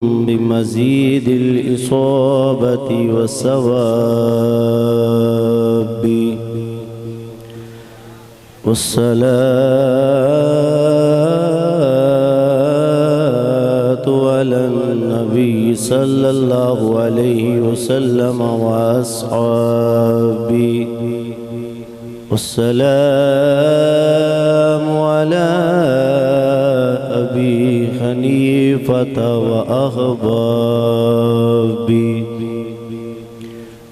بمزيد الإصابة والثواب والصلاة على النبي صلى الله عليه وسلم وأصحابه والسلام على أبي حنيفة وأحبابه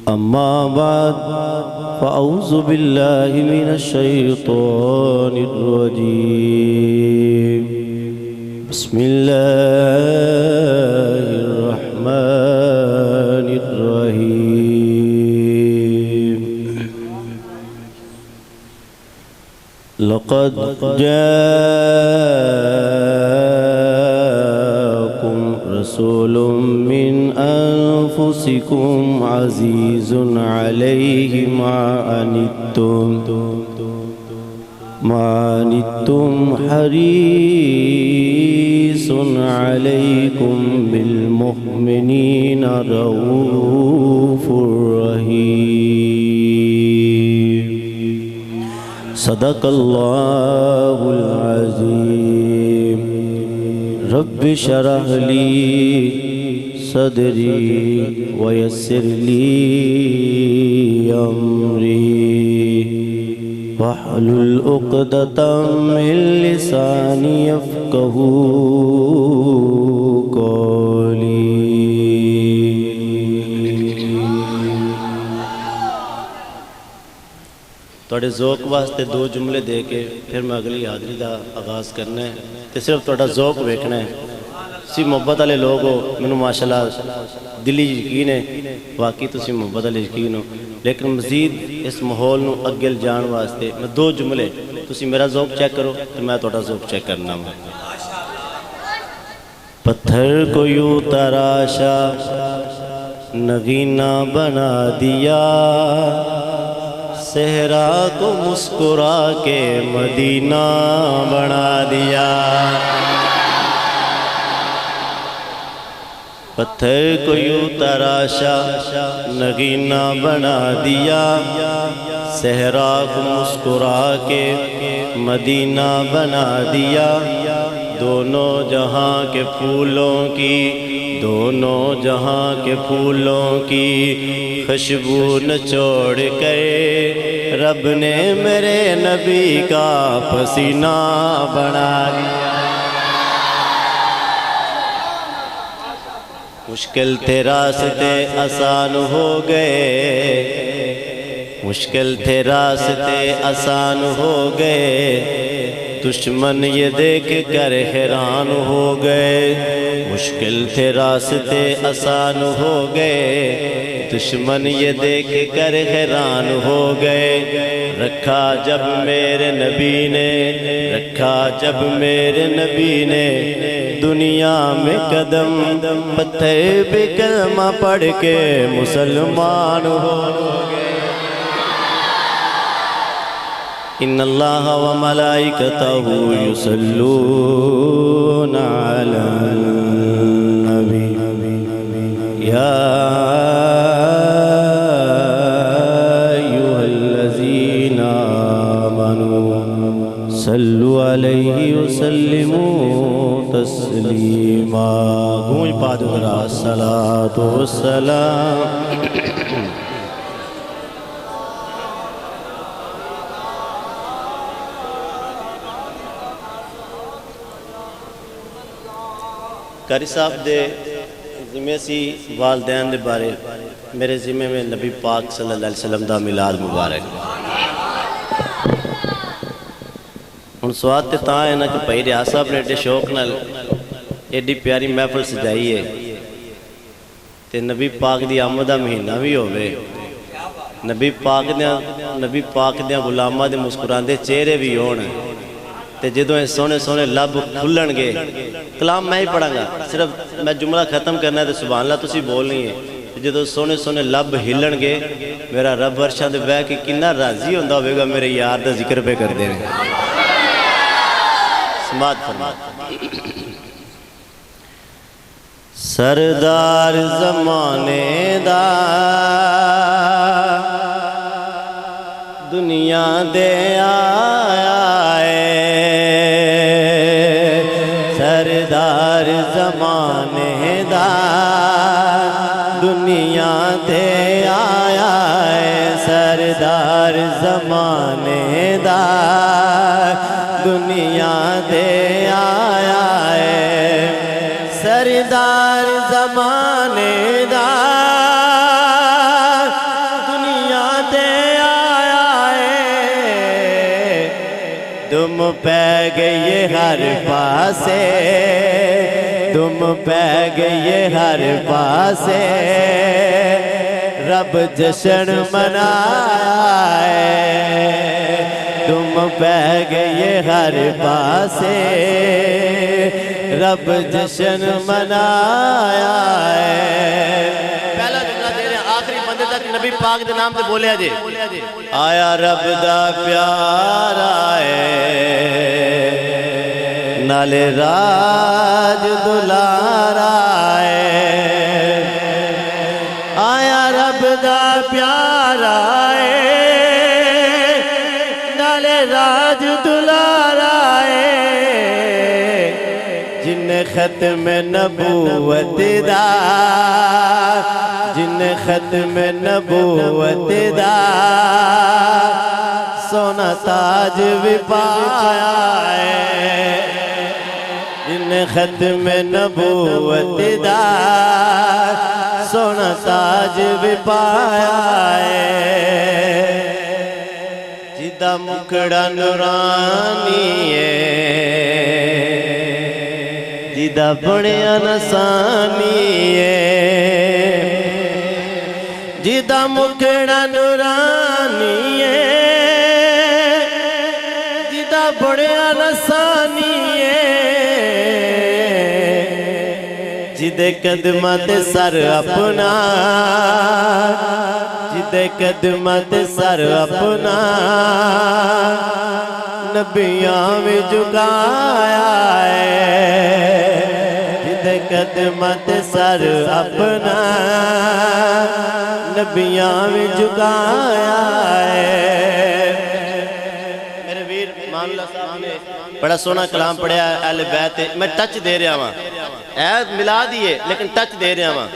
أما بعد فأعوذ بالله من الشيطان الرجيم بسم الله الرحمن الرحيم لقد جاءكم رسول من أنفسكم عزيز عليه ما عنتم حريص عليكم بالمؤمنين رؤوف رحيم صدق الله العظيم رب اشرح لي صدري ويسر لي أمري واحلل عقدة من لساني يفقهوا قولي تواڈے ذوق واسطے دو جملے دے کے پھر میں اگلی حاضری دا آغاز کرنا ہے تے صرف تواڈا ذوق ویکھنا ہے تسی محبت والے لوگ ہو مینوں ماشاءاللہ دلی یقین ہے واقعی تسی محبت والے یقین ہو لیکن مزید اس ماحول نو اگے جان واسطے میں دو جملے تسی میرا ذوق چیک کرو تے میں تواڈا ذوق چیک کرنا ہوں پتھر کو یوں تراشا نگینہ بنا دیا صحرا کو مسکرا کے مدینہ بنا دیا پتھر کو یوں تراشا نگینہ بنا دیا صحرا کو مسکرا کے مدینہ بنا دیا دونوں جہاں کے پھولوں کی خوشبو نچوڑ کر رب نے میرے نبی کا پسینہ بنا دیا مشکل تھے راستے آسان ہو گئے دشمن یہ دیکھ کر حیران ہو گئے مشکل تھے راستے آسان ہو گئے دشمن یہ دیکھ کر حیران ہو گئے رکھا جب میرے نبی نے دنیا میں قدم پتھر پہ کلمہ پڑھ کے مسلمان ہو گئے ان اللہ و ملائکتہ یصلون علی النبی یا ایھا الذین آمنوا صلوا علیہ وسلموا تسلیما گونج پا دو ذرا الصلاۃ والسلام قاری صاحب دے ذمے سی والدین دے بارے میرے ذمے میں نبی پاک صلی اللہ علیہ وسلم دا میلاد مبارک ہن سواد تے تاں ہے نا کہ بھائی ریاض صاحب نے ایڈے شوق نال ایڈی پیاری محفل سجائی ہے تے نبی پاک دی آمد دا مہینہ بھی ہوئے نبی پاک دیاں غلاماں دے مسکراندے چہرے بھی ہون تے جدوں سونے سونے لب کھلن گے کلام میں ہی پڑھاں گا صرف میں جملہ ختم کرنا ہے تے سبحان اللہ تسی بولنی ہے جدوں سونے سونے لب ہلن گے میرا رب عرشاں دے بیٹھ کے کتنا راضی ہوندا ہوئے گا میرے یار دا ذکر پہ کر دے سماعت فرما سردار زمانے دا دنیا دے آیا ہے سردار زمانے دا دنیا دے آیا ہے سردار زمانے دا دنیا دے آیا ہے سردار زمانے دا دنیا دے آیا ہے دم پہ گئی ہر پاسے دم پہ گئی ہر پاسے رب جشن منائے دم پہ گئی ہر پاسے رب جشن منایا ہے پہلا جملہ دے رہے ہیں آخری بندے تک نبی پاک دے نام تے بولیا جے آیا رب دا پیار آئے نالے راج دلار آئے آیا رب دا پیار آئے نالے راج دلار آئے جن ختم نبوت دا جن ختم نبوت دا سونا تاج بھی پایا ہے جن ختم نبوت دا سونا تاج بھی پایا ہے جدا مکڑا نورانی ہے جدا بڑیا نسانی ہے جدا مکڑا نورانی ہے جدا بڑیا نسانی ہے جدے قدمت سر اپنا جدے قدمت سر اپنا نبیاں میں جھکایا ہے جدے قدمت سر اپنا نبیاں میں جھکایا ہے میرے ویر مان اللہ صاحب نے بڑا سونا کلام پڑھیا ہے اہل بیت میں ٹچ دے رہا ہوں عید ملا دیئے لیکن ٹچ دے رہا ہوں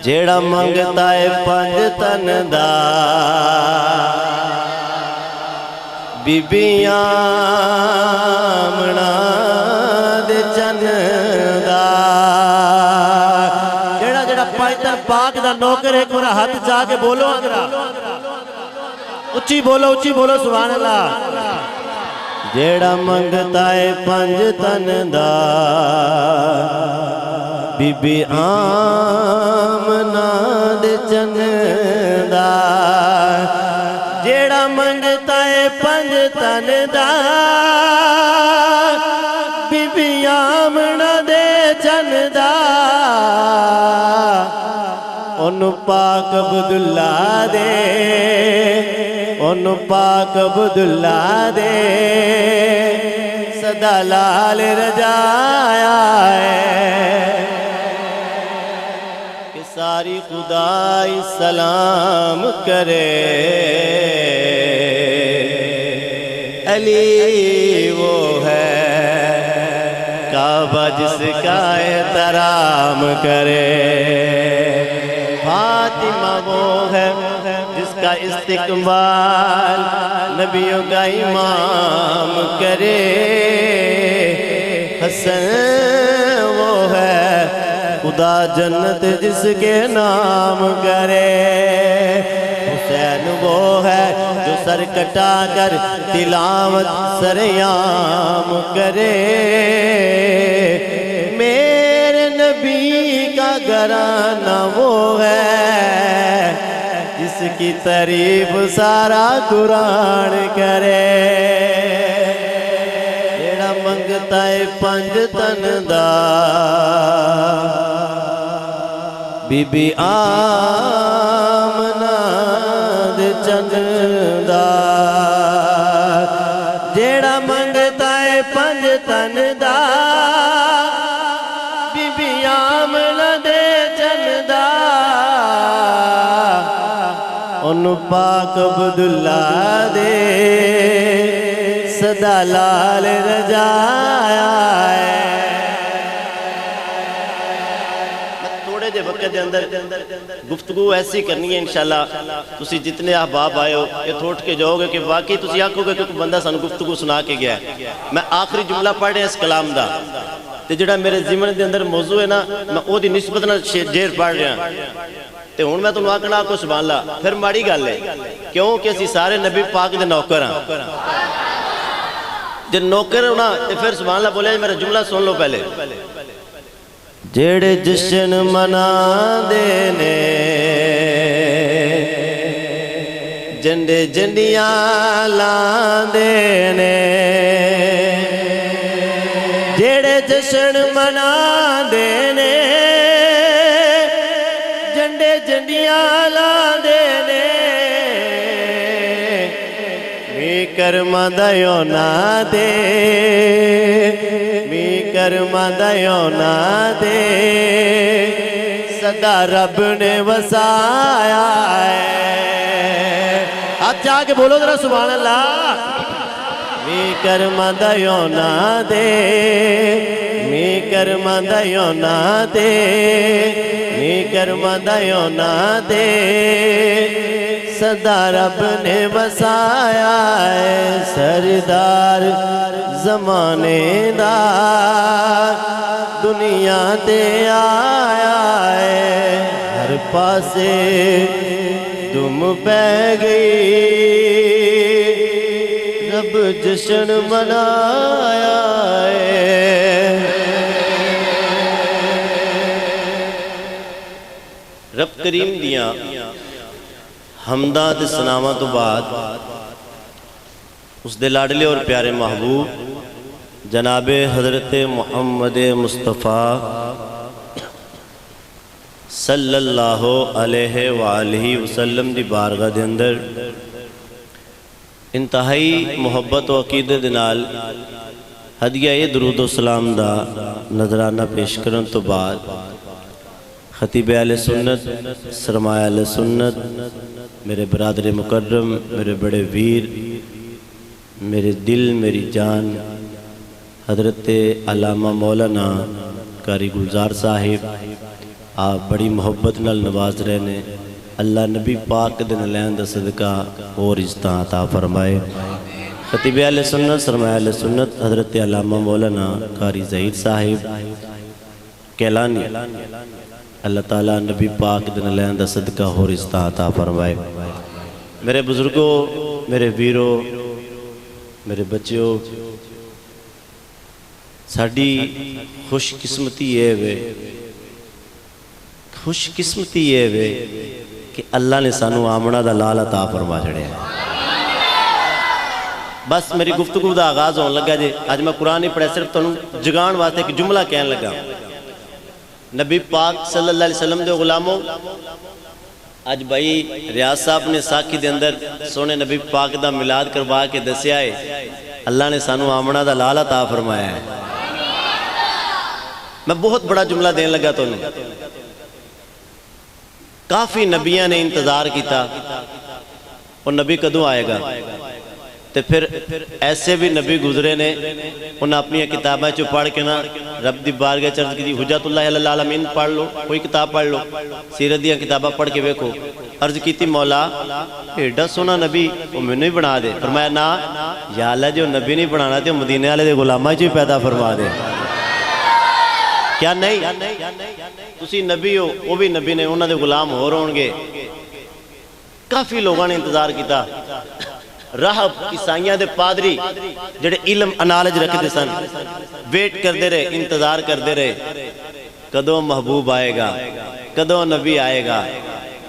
جیڑا منگتا ہے پنج تن دا بی بیاں آمنا دے چن دا جیڑا جیڑا پنج تن پاک دا نوکر ایک مرا ہاتھ جا کے بولو اگرہ اچھی بولو سبحان اللہ جیڑا منگتا ہے پنج تن دا بی بی آمنا دے چن دا جیڑا منگتا ہے پنج تن دا بی بی آمنا دے چن دا انہوں پاک عبداللہ دے انہوں پاک عبداللہ دے صدا لال رجایا ہے کہ ساری خدائی سلام کرے علی وہ ہے کعبہ جس کا احترام کرے فاطمہ وہ ہے جس کا استقبال نبیوں کا امام کرے حسن وہ ہے خدا جنت جس کے نام کرے حسین وہ ہے جو سر کٹا کر تلاوت سریام کرے میرے نبی کا گھرانہ وہ ہے جس کی تعریف سارا قرآن کرے جیڑا منگتا ہے پنج تن دا بی بی آمنا دے چن دا جیڑا منگتا ہے پنج تن دا بی بی آمنا پاک عبداللہ دے صدا لال رجایا ہے۔ تھوڑے دے وقت دے اندر گفتگو ایسی کرنی ہے انشاءاللہ، تسی جتنے احباب آئے ہو یہ تھوٹ کے جاؤ گے کہ واقعی تسی آکھو گے کہ کوئی بندہ سانو گفتگو سنا کے گیا ہے۔ میں آخری جملہ پڑھ رہے ہیں اس کلام دا، تے جڑا میرے ذمن دے اندر موضوع ہے نا، میں او دی نسبت نہ جیر پڑھ رہا ہوں، تے ہن میں تنوں آکھنا کو سبحان اللہ، پھر ماڑی گل ہے کیوں کہ اسی سارے نبی پاک دے نوکر ہاں۔ جے نوکر ہو نا تے پھر سبحان اللہ بولے میرا جملہ سن لو پہلے۔ جڑے جشن منا دینے جنڈے جنڈیاں لان دینے، جڑے جشن منا دینے جنڈے جنڈیاں لان دینے، می کرماں دا یونا دے کرماں دا یونا دے صدا رب نے وسایا ہے۔ ہاتھ چاہ کے بولو ذرا سبحان اللہ۔ می کرماں دا یونا دے، می کرماں دا یونا دے، می کرماں دا یونا دے صدا رب نے وسایا ہے۔ سردار زمانے دا دنیا تے آیا ہے، ہر پاسے دم پہ گئی رب جشن منایا ہے۔ رب کریم دیاں حمداں تے سناواں تو بعد اس دے لاڈلے اور پیارے محبوب جناب حضرت محمد مصطفیٰ صلی اللہ علیہ وآلہ وسلم دی بارگاہ دے اندر انتہائی محبت و عقیدت دے نال ہدیہ درود و سلام دا نظرانہ پیش کرن تو بعد خطیب اہل سنت، سرمایہ اہل سنت، میرے برادر مکرم، میرے بڑے ویر، میرے دل میری جان حضرت علامہ مولانا قاری گلزار صاحب، آپ بڑی محبت نال نواز رہنے، اللہ نبی پاک دے نلین دا صدقہ اور عزتاں عطا فرمائے۔ خطیب اہل سنت، سرمایہ اہل سنت حضرت علامہ مولانا قاری ظہیر صاحب کیلانی، اللہ تعالیٰ نبی پاک دے نلین دا صدقہ اور عزتاں عطا فرمائے۔ میرے بزرگوں، میرے ویروں، میرے بچیوں، ساڑی خوش قسمتی یہ وے، خوش قسمتی یہ وے کہ اللہ نے سانو آمنہ دا لال عطا فرما چھڑے ہیں۔ بس میری گفتگو دا آغاز ہون لگا جے، آج میں قرآن ہی پڑھے صرف تنوں جگان واسطے ایک جملہ کہنے لگا۔ نبی پاک صلی اللہ علیہ وسلم دے غلاموں، آج بھائی ریاض صاحب نے ساکھی دے اندر سونے نبی پاک دا ملاد کروا کے دسیا ہے، اللہ نے سانو آمنہ دا لال عطا فرمایا ہے۔ میں بہت بڑا جملہ دینے لگا تو نہیں، کافی نبیاں نے انتظار کیتا اور نبی کدوں آئے گا، تو پھر ایسے بھی نبی گزرے نے، انہیں اپنی کتابیں جو پڑھ کے نا رب دی بارگاہ چرد کی دی حجت اللہ علیہ العالمین پڑھ لو، کوئی کتاب پڑھ لو، سیرت دیاں کتابیں پڑھ کے بیکھو۔ عرض کی تھی مولا ایڈا سونا نبی وہ میں نہیں بنا دے، فرمایا نا یا اللہ جو نبی نہیں بنانا تھے مدینے والے دے غلامہ جو پیدا فرما دے۔ کیا نہیں تسی نبی ہو، وہ بھی نبی نے، انہوں نے غلام ہو رہوں گے۔ کافی لوگوں نے انتظار کیتا، راہب عیسائیاں دے پادری جڑے علم انالج رکھتے سن، ویٹ کر دے رہے، انتظار کر دے رہے، کدوں محبوب آئے گا، کدوں نبی آئے گا،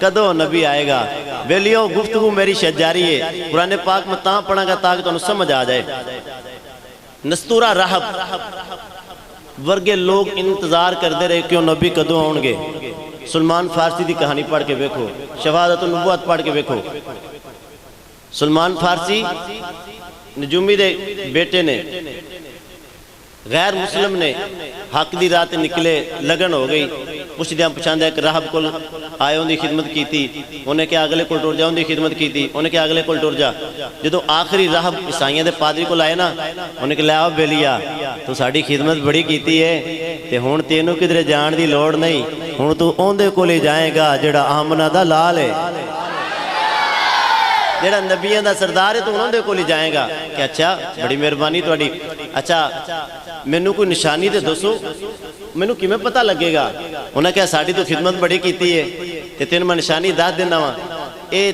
کدوں نبی آئے گا۔ ویلیوں گفتگو میری شاید جاری ہے، قرآن پاک میں تاں پڑھا گا تاکہ تو انہوں سمجھ آ جائے۔ نستورہ راہب ورگے لوگ انتظار کر دے رہے کیوں نبی کدوں آؤں گے۔ سلمان فارسی دی کہانی پڑھ کے بیکھو، شہادت النبوت پڑھ کے بیکھو۔ سلمان فارسی نجومی دے بیٹے نے، غیر مسلم نے، حق دی رات نکلے، لگن ہو گئی، ਪੁੱਛਦਿਆਂ ਪੁੱਛਾਂਦਿਆਂ ਇੱਕ ਰਾਹਬ ਕੋਲ ਆਏ, ਉਹਦੀ ਖਿਦਮਤ ਕੀਤੀ, ਉਹਨੇ ਕਿਹਾ ਅਗਲੇ ਕੋਲ ਟੁਰ ਜਾ, ਉਹਦੀ ਖਿਦਮਤ ਕੀਤੀ, ਉਹਨੇ ਕਿਹਾ ਅਗਲੇ ਕੋਲ ਟੁਰ ਜਾ। ਜਦੋਂ ਆਖਰੀ ਰਾਹਬ ਈਸਾਈਆਂ ਦੇ ਪਾਦਰੀ ਕੋਲ ਆਏ ਨਾ, ਉਹਨੇ ਕਿਹਾ ਲੈ ਆ ਬੇਲੀਆ, ਤੂੰ ਸਾਡੀ ਖਿਦਮਤ ਬੜੀ ਕੀਤੀ ਹੈ ਤੇ ਹੁਣ ਤੈਨੂੰ ਕਿਧਰੇ ਜਾਣ ਦੀ ਲੋੜ ਨਹੀਂ, ਹੁਣ ਤੂੰ ਉਹਦੇ ਕੋਲ ਹੀ ਜਾਏਗਾ ਜਿਹੜਾ ਆਮਨਾ ਦਾ ਲਾਲ ਹੈ, ਜਿਹੜਾ ਨਬੀਆਂ ਦਾ ਸਰਦਾਰ ਹੈ, ਤੂੰ ਉਹਦੇ ਕੋਲ ਹੀ ਜਾਏਗਾ। ਕਿ ਅੱਛਾ ਬੜੀ ਮਿਹਰਬਾਨੀ ਤੁਹਾਡੀ, ਅੱਛਾ ਮੈਨੂੰ ਕੋਈ ਨਿਸ਼ਾਨੀ ਤੇ ਦੱਸੋ, ਮੈਨੂੰ ਕਿਵੇਂ ਪਤਾ ਲੱਗੇਗਾ? ਉਹਨੇ ਕਿਹਾ ਸਾਡੀ ਤੂੰ ਖਿਦਮਤ ਬੜੀ ਕੀਤੀ ਹੈ ਤੇ ਤੈਨੂੰ ਮੈਂ ਨਿਸ਼ਾਨੀ ਦੱਸ ਦਿੰਦਾ ਵਾਂ, ਇਹ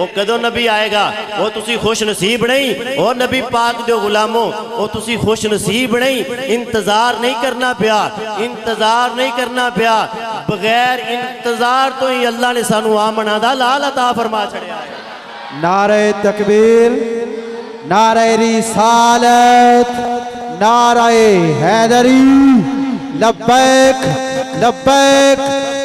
وہ کدو نبی آئے گا وہ تسی خوش نصیب نہیں وہ نبی پاک دے غلاموں وہ تسی خوش نصیب نہیں انتظار نہیں کرنا پیا انتظار نہیں کرنا پیا بغیر انتظار تو ہی اللہ نے سانو آمنہ دا لال عطا فرما چھڑیا ہے نعرہ تکبیر نعرہ رسالت نعرہ حیدری لبیک لبیک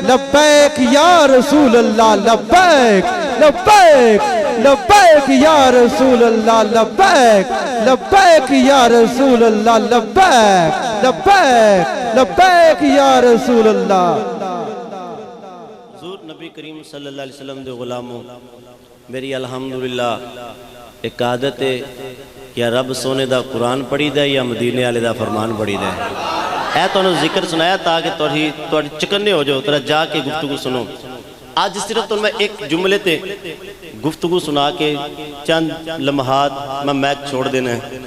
لبیک یا رسول اللہ لبیک لبیک لبیک یا رسول اللہ لبیک لبیک یا رسول اللہ لبیک لبیک لبیک یا رسول اللہ حضور نبی کریم صلی اللہ علیہ وسلم دے غلاموں میری الحمدللہ ایک عادت ہے یا رب سونے دا قرآن پڑھی دا یا مدینے والے دا فرمان پڑھی دا ہے تو انہوں ذکر سنایا تاکہ توڑی چکنے ہو جاؤ ترہ جا کے گفتگو سنو آج صرف تو میں ایک جملے تے گفتگو سنا کے چند لمحات میں میچ چھوڑ دینا ہے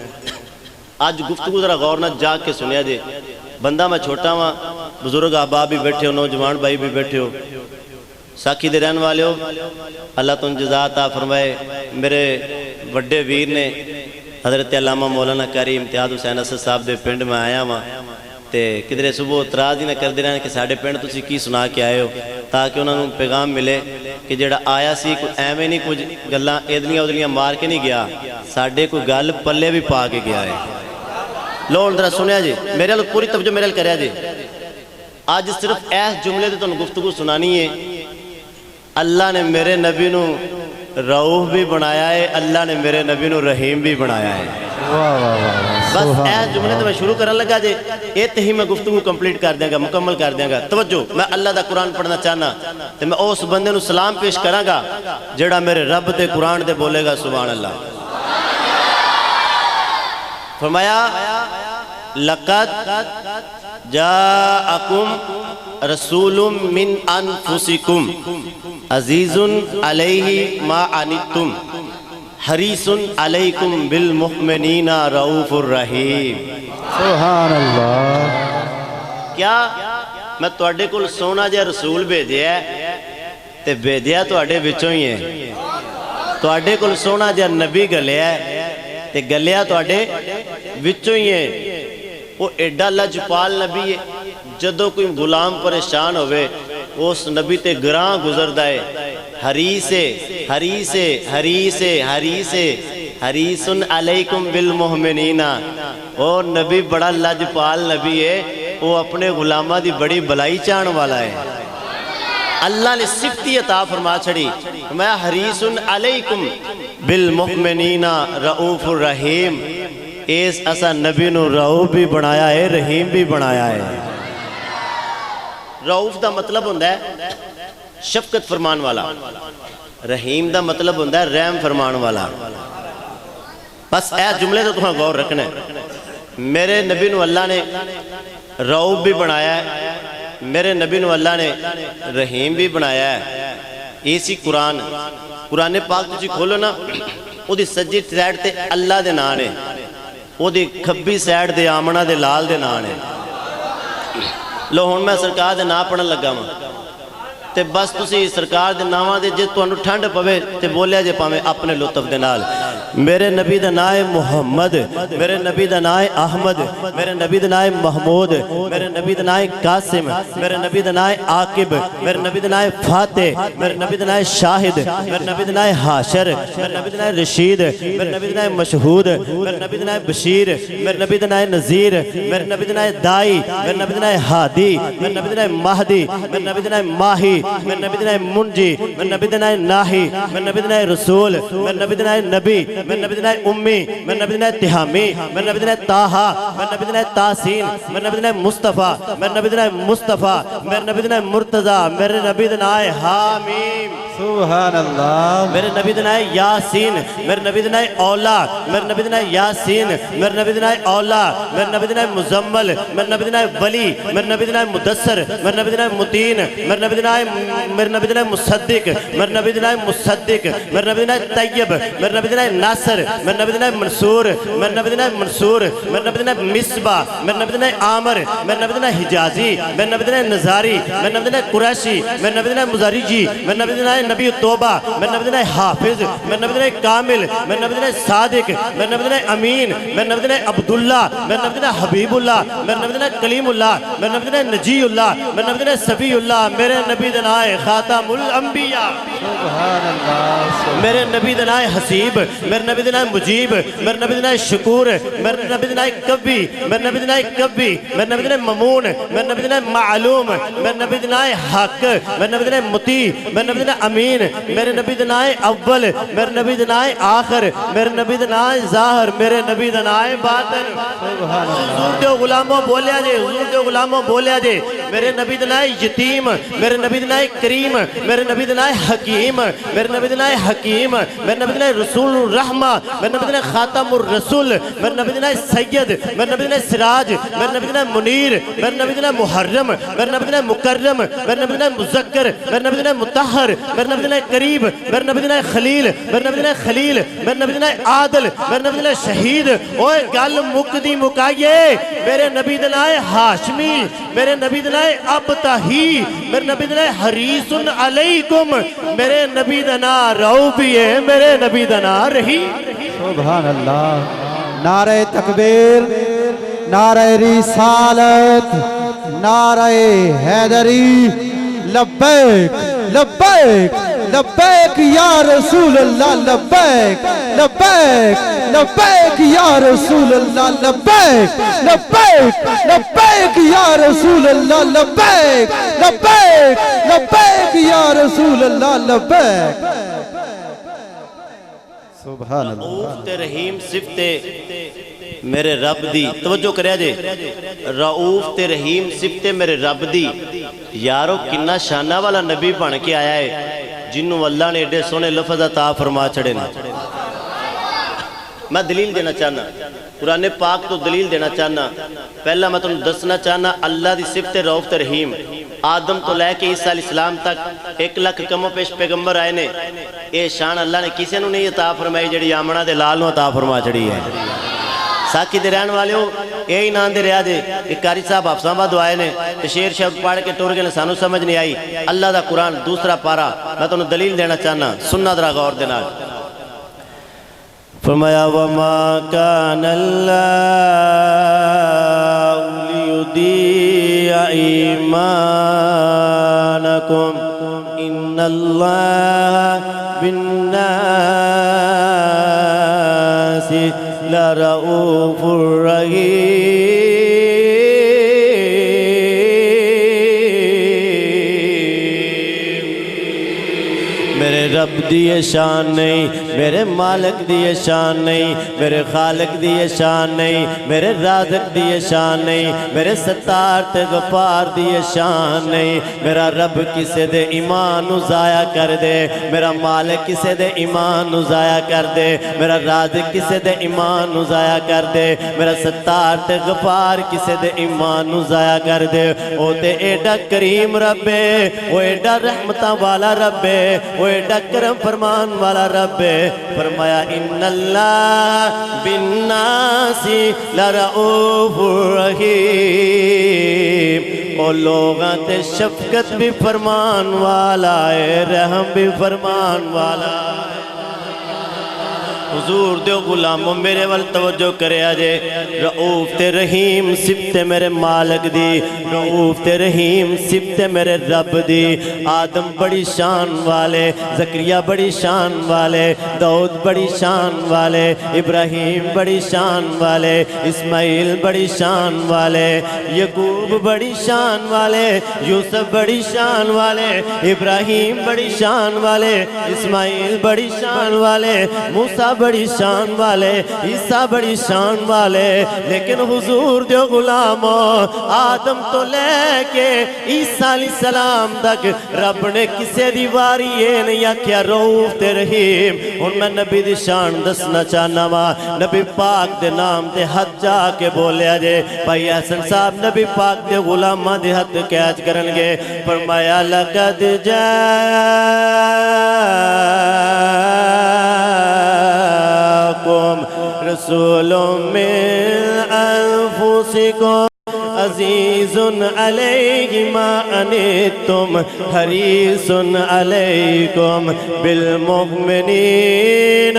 آج گفتگو ذرا غور نہ جا کے سنیا جے بندہ میں چھوٹا ہوا بزرگ احباب بھی بیٹھے ہو نوجوان بھائی بھی بیٹھے ہو ساکھی دے رہن والے ہو اللہ تم جزا عطا فرمائے میرے وڈے ویر نے حضرت علامہ مولانا قاری امتیاز حسین اسد صاحب دے پنڈ میں آیا ہوا تے کدھرے صبح اتراز ہی نہ کر دے رہے ہیں کہ ساڑھے پنڈ تسی کی سنا کے آئے ہو تاکہ انہوں نے پیغام ملے کہ جڑا آیا سی ایویں نہیں کچھ گلاں ادلیاں ادلیاں مار کے نہیں گیا ساڑھے کوئی گل پلے بھی پا کے گیا ہے لوگ ذرا سنیا جی میرے لوگ پوری توجہ میرے لوگ کریا جی آج صرف ایس جملے تے تو گفتگو سنانی ہے اللہ نے میرے نبی نو رعوف بھی بنایا ہے اللہ نے میرے نبی نو رحیم بھی بنایا ہے بس ایس جملے تو میں شروع کرنے لگا جے ایت ہی میں گفتگو کمپلیٹ کر دیں گا مکمل کر دیں گا توجہ میں اللہ دا قرآن پڑھنا چاہنا تو میں اس بندے نو سلام پیش کراں گا جڑا میرے رب تے قرآن دے بولے گا سبحان اللہ فرمایا لقد جاءکم رسول من انفسکم عزیز علیہ ما عنتم حریص علیکم بالمؤمنین رؤوف الرحیم سبحان اللہ کیا میں تواڈے کول سونا جا رسول بھیجیا ہے تے بھیجیا تواڈے وچوں ہی ہے تواڈے کول سونا جا نبی گلیا ہے تے گلیا تواڈے وچوں ہی ہے وہ ایڈا لجپال نبی ہے جدو کوئی غلام پریشان ہوئے اس نبی تے گراں گزر دائے حریصے حریصے حریصے حریصے حریصن علیکم بالمؤمنین وہ نبی بڑا لجپال نبی ہے وہ اپنے غلامہ دی بڑی بلائی چاہن والا ہے اللہ نے صفتی عطا فرما چھڑی میں حریصن علیکم بالمؤمنین رؤوف الرحیم اس ایسا نبی نو رؤوف بھی بنایا ہے رحیم بھی بنایا ہے رؤوف دا مطلب ہوندہ ہے شفقت فرمان والا رحیم دا مطلب ہوندہ ہے رحم فرمان والا بس اے جملے تو تمہیں غور رکھنا ہے میرے نبی نو اللہ نے رؤوف بھی بنایا ہے میرے نبی نو اللہ نے رحیم بھی بنایا ہے اسی قرآن پاک تجھے کھولو نا وہ دی سجی سائڈ تے اللہ دے نانے وہ دی کھبی سائڈ دے آمنہ دے لال دے نانے لو ہون میں سرکار دے نا پڑھن لگا ماں تے بس تسی سرکار دے ناواں دے جے تو انہوں ٹھنڈ پوے تے بولیا جے پاویں اپنے لطف دے نال میرے نبی دا نائے محمد میرے نبی دا نائے احمد میرے نبی دا نائے محمود میرے نبی دا نائے قاسم میرے نبی دا نائے عاقب میرے نبی دا نائے فاتح میرے نبی دا نائے شاہد میرے نبی دا نائے حاشر میرے نبی دا نائے رشید میرے نبی دا نائے مشہود میرے نبی دا نائے بشیر میرے نبی دا نائے نذیر میرے نبی دا نائے دائی میرے نبی دا نائے ہادی میرے نبی دا نائے مہدی میرے نبی دا نائے ماہی میرے نبی دا نائے منجی میرے نبی دا نائے ناہی میرے نبی دا نائے رسول میرے نبی دا نائے نبی میرے نبی دا نائے امی میرے نبی دا نائے تہامی میرے نبی دا نائے تاہا میرے نبی دا نائے تاسین میرے نبی دا نائے مصطفیٰ میرے نبی دا نائے مصطفیٰ میرے نبی دا نائے مرتضی میرے نبی دا نائے حامیم سبحان اللہ میرے نبی دا نائے یاسین میرے نبی دا نائے اولا میرے نبی دا نائے یاسین میرے نبی دا نائے اولا میرے نبی دا نائے مزمل میرے نبی دا نائے ولی میرے نبی دا نائے مدثر میرے نبی دا نائے متین میرے نبی دا نائے مصدق میرے نبی دا نائے مصدق میرے نبی دا نائے طیب میرے نبی دا نائے ناصر، میرے نبی دا نام منصور، میرے نبی دا نام منصور، میرے نبی دا نام مصباح، میرے نبی دا نام عامر، میرے نبی دا نام حجازی، میرے نبی دا نام نزاری، میرے نبی دا نام قریشی، میرے نبی دا نام مزاریجی، میرے نبی دا نام نبی توبہ، میرے نبی دا نام حافظ، میرے نبی دا نام کامل، میرے نبی دا نام صادق، میرے نبی دا نام امین، میرے نبی دا نام عبداللہ، میرے نبی دا نام حبیب اللہ، میرے نبی دا نام کلیم اللہ، میرے نبی دا نام نجی اللہ، میرے نبی دا نام صفی اللہ، میرے نبی دا نام خاتم الانبیاء، سبحان اللہ میرے نبی دا نام حسیب، میرے نبی دا نام مجیب، میرے نبی دا نام شکور، میرے نبی دا نام کبی، میرے نبی دا نام کبی، میرے نبی دا نام ممون، میرے نبی دا نام معلوم، میرے نبی دا نام حق، میرے نبی دا نام مطیع، میرے نبی دا نام امین، میرے نبی دا نام اول، میرے نبی دا نام آخر، میرے نبی دا نام ظاہر، میرے نبی دا نام باطن۔ حضور دے غلاموں بولیا جے، حضور دے غلاموں بولیا جے، میرے نبی دا نام یتیم، میرے نبی دا نام کریم، میرے نبی دا نام حکیم، میرے نبی دا نام حکیم، میرے نبی دا نام رسول الرحمہ، میرے نبی دا نام خاتم الرسول، میرے نبی دا نام سید، میرے نبی دا نام سراج، میرے نبی دا نام منیر، میرے نبی دا نام محرم، میرے نبی دا نام مکرم، میرے نبی دا نام مذکر، میرے نبی دا نام مطہر، میرے نبی دا نام قریب، میرے نبی دا نام خلیل، میرے نبی دا نام خلیل، میرے نبی دا نام عادل، میرے نبی دا نام شہید۔ اوہ گل مکدی مکائیے، میرے نبی دا نام ہاشمی، میرے نبی دا نام ابتہی، میرے نبی دا نام حریص علیکم، میرے نبی دا نام رعوبی ہے، میرے نبی دا نام رحیم۔ سبحان اللہ نعرہ تکبیر نعرہ رسالت نعرہ حیدری لبیک لبیک لبیک یا رسول اللہ لبیک لبیک لبیک یا رسول اللہ لبیک لبیک لبیک یا رسول اللہ لبیک لبیک لبیک یا رسول اللہ لبیک سبحان اللہ رؤوف تے رحیم صفتے میرے رب دی، توجہ کریا جے، رؤوف تے رحیم صفتے میرے رب دی۔ یارو کنہ شانہ والا نبی بن کے آیا ہے جنہوں اللہ نے ایڈے سونے لفظ عطا فرما چھڑے نا۔ میں دلیل دینا چاہنا، قرآن پاک تو دلیل دینا چاہنا۔ پہلا میں تمہیں دسنا چاہنا اللہ دی صفت رؤوف تے رحیم، آدم تو لے کے عیسیٰ علیہ السلام تک 1,00,000 کم و پیش پیغمبر آئے نے، اے شان اللہ نے کسی نے نہیں عطا فرمائی جڑی آمنہ دے لال نو عطا فرما چھڑی ہے۔ ساکی دے رہن والے ہو اے ہی نان دے رہا دے، ایک قاری صاحب حفظان با دعائے نے شیر شہد پاڑھ کے ٹور کے سانو سمجھ نہیں آئی۔ اللہ دا قرآن دوسرا پارا میں تو انہوں دلیل دینا چاہنا، سننا درہ غور دینا۔ فرمایا وَمَا كَانَ اللَّهُ لِيُضِيعَ إِيمَانَكُمْ إِنَّ اللَّهَ بِالنَّاسِ لَرَؤُوفٌ رَحِيمٌ۔ میرے رب دیئے شان نہیں، میرے مالک دیئے شان نہیں، میرے خالق دیئے شان نہیں، میرے رازق دیئے شان نہیں، میرے ستار تے غفار دیئے شان نہیں۔ میرا رب کسے دے ایمان نو ضائع کر دے، میرا مالک کسے دے ایمان نو ضائع کر دے، میرا رازق کسے دے ایمان نو ضائع کر دے، میرا ستار تے غفار کسے دے ایمان نو ضائع کر دے۔ او تے ایڈا کریم رب ہے، وہ ایڈا رحمتہ والا رب ہے، وہ ایڈا کرم فرمان والا رب ہے۔ فرمایا ان اللہ بالناس لرؤوف رحیم، او لوگاں تے شفقت بھی فرمان والا ہے، رحم بھی فرمان والا ہے۔ حضور دیو غلاموں میرے وال توجہ کرے آجے، رؤوف تے رحیم صفت میرے مالک دی، رؤوف تے رحیم صفت میرے رب دی۔ آدم بڑی شان والے، زکریہ بڑی شان والے، داؤد بڑی شان والے، ابراہیم بڑی شان والے، اسماعیل بڑی شان والے، یعقوب بڑی شان والے، یوسف بڑی شان والے، ابراہیم بڑی شان والے، اسماعیل بڑی شان والے، موسیٰ بڑی شان والے، عیسیٰ بڑی شان والے۔ لیکن حضور دیو غلاموں آدم تو لے کے عیسیٰ علیہ السلام تک رب نے کسے دیواری یہ نہیں آکھیا رؤوف تے رحیم۔ اور میں نبی دی شان دسنا چاہنا وا، نبی پاک دے نام دے حد جا کے بولیا جے۔ بھائی احسن صاحب نبی پاک دے غلامہ دے حد کیچ کرنگے، فرمایا لقد جاء رسول من انفسکم عزیز علیہ ما عنتم حریص علیکم بالمؤمنین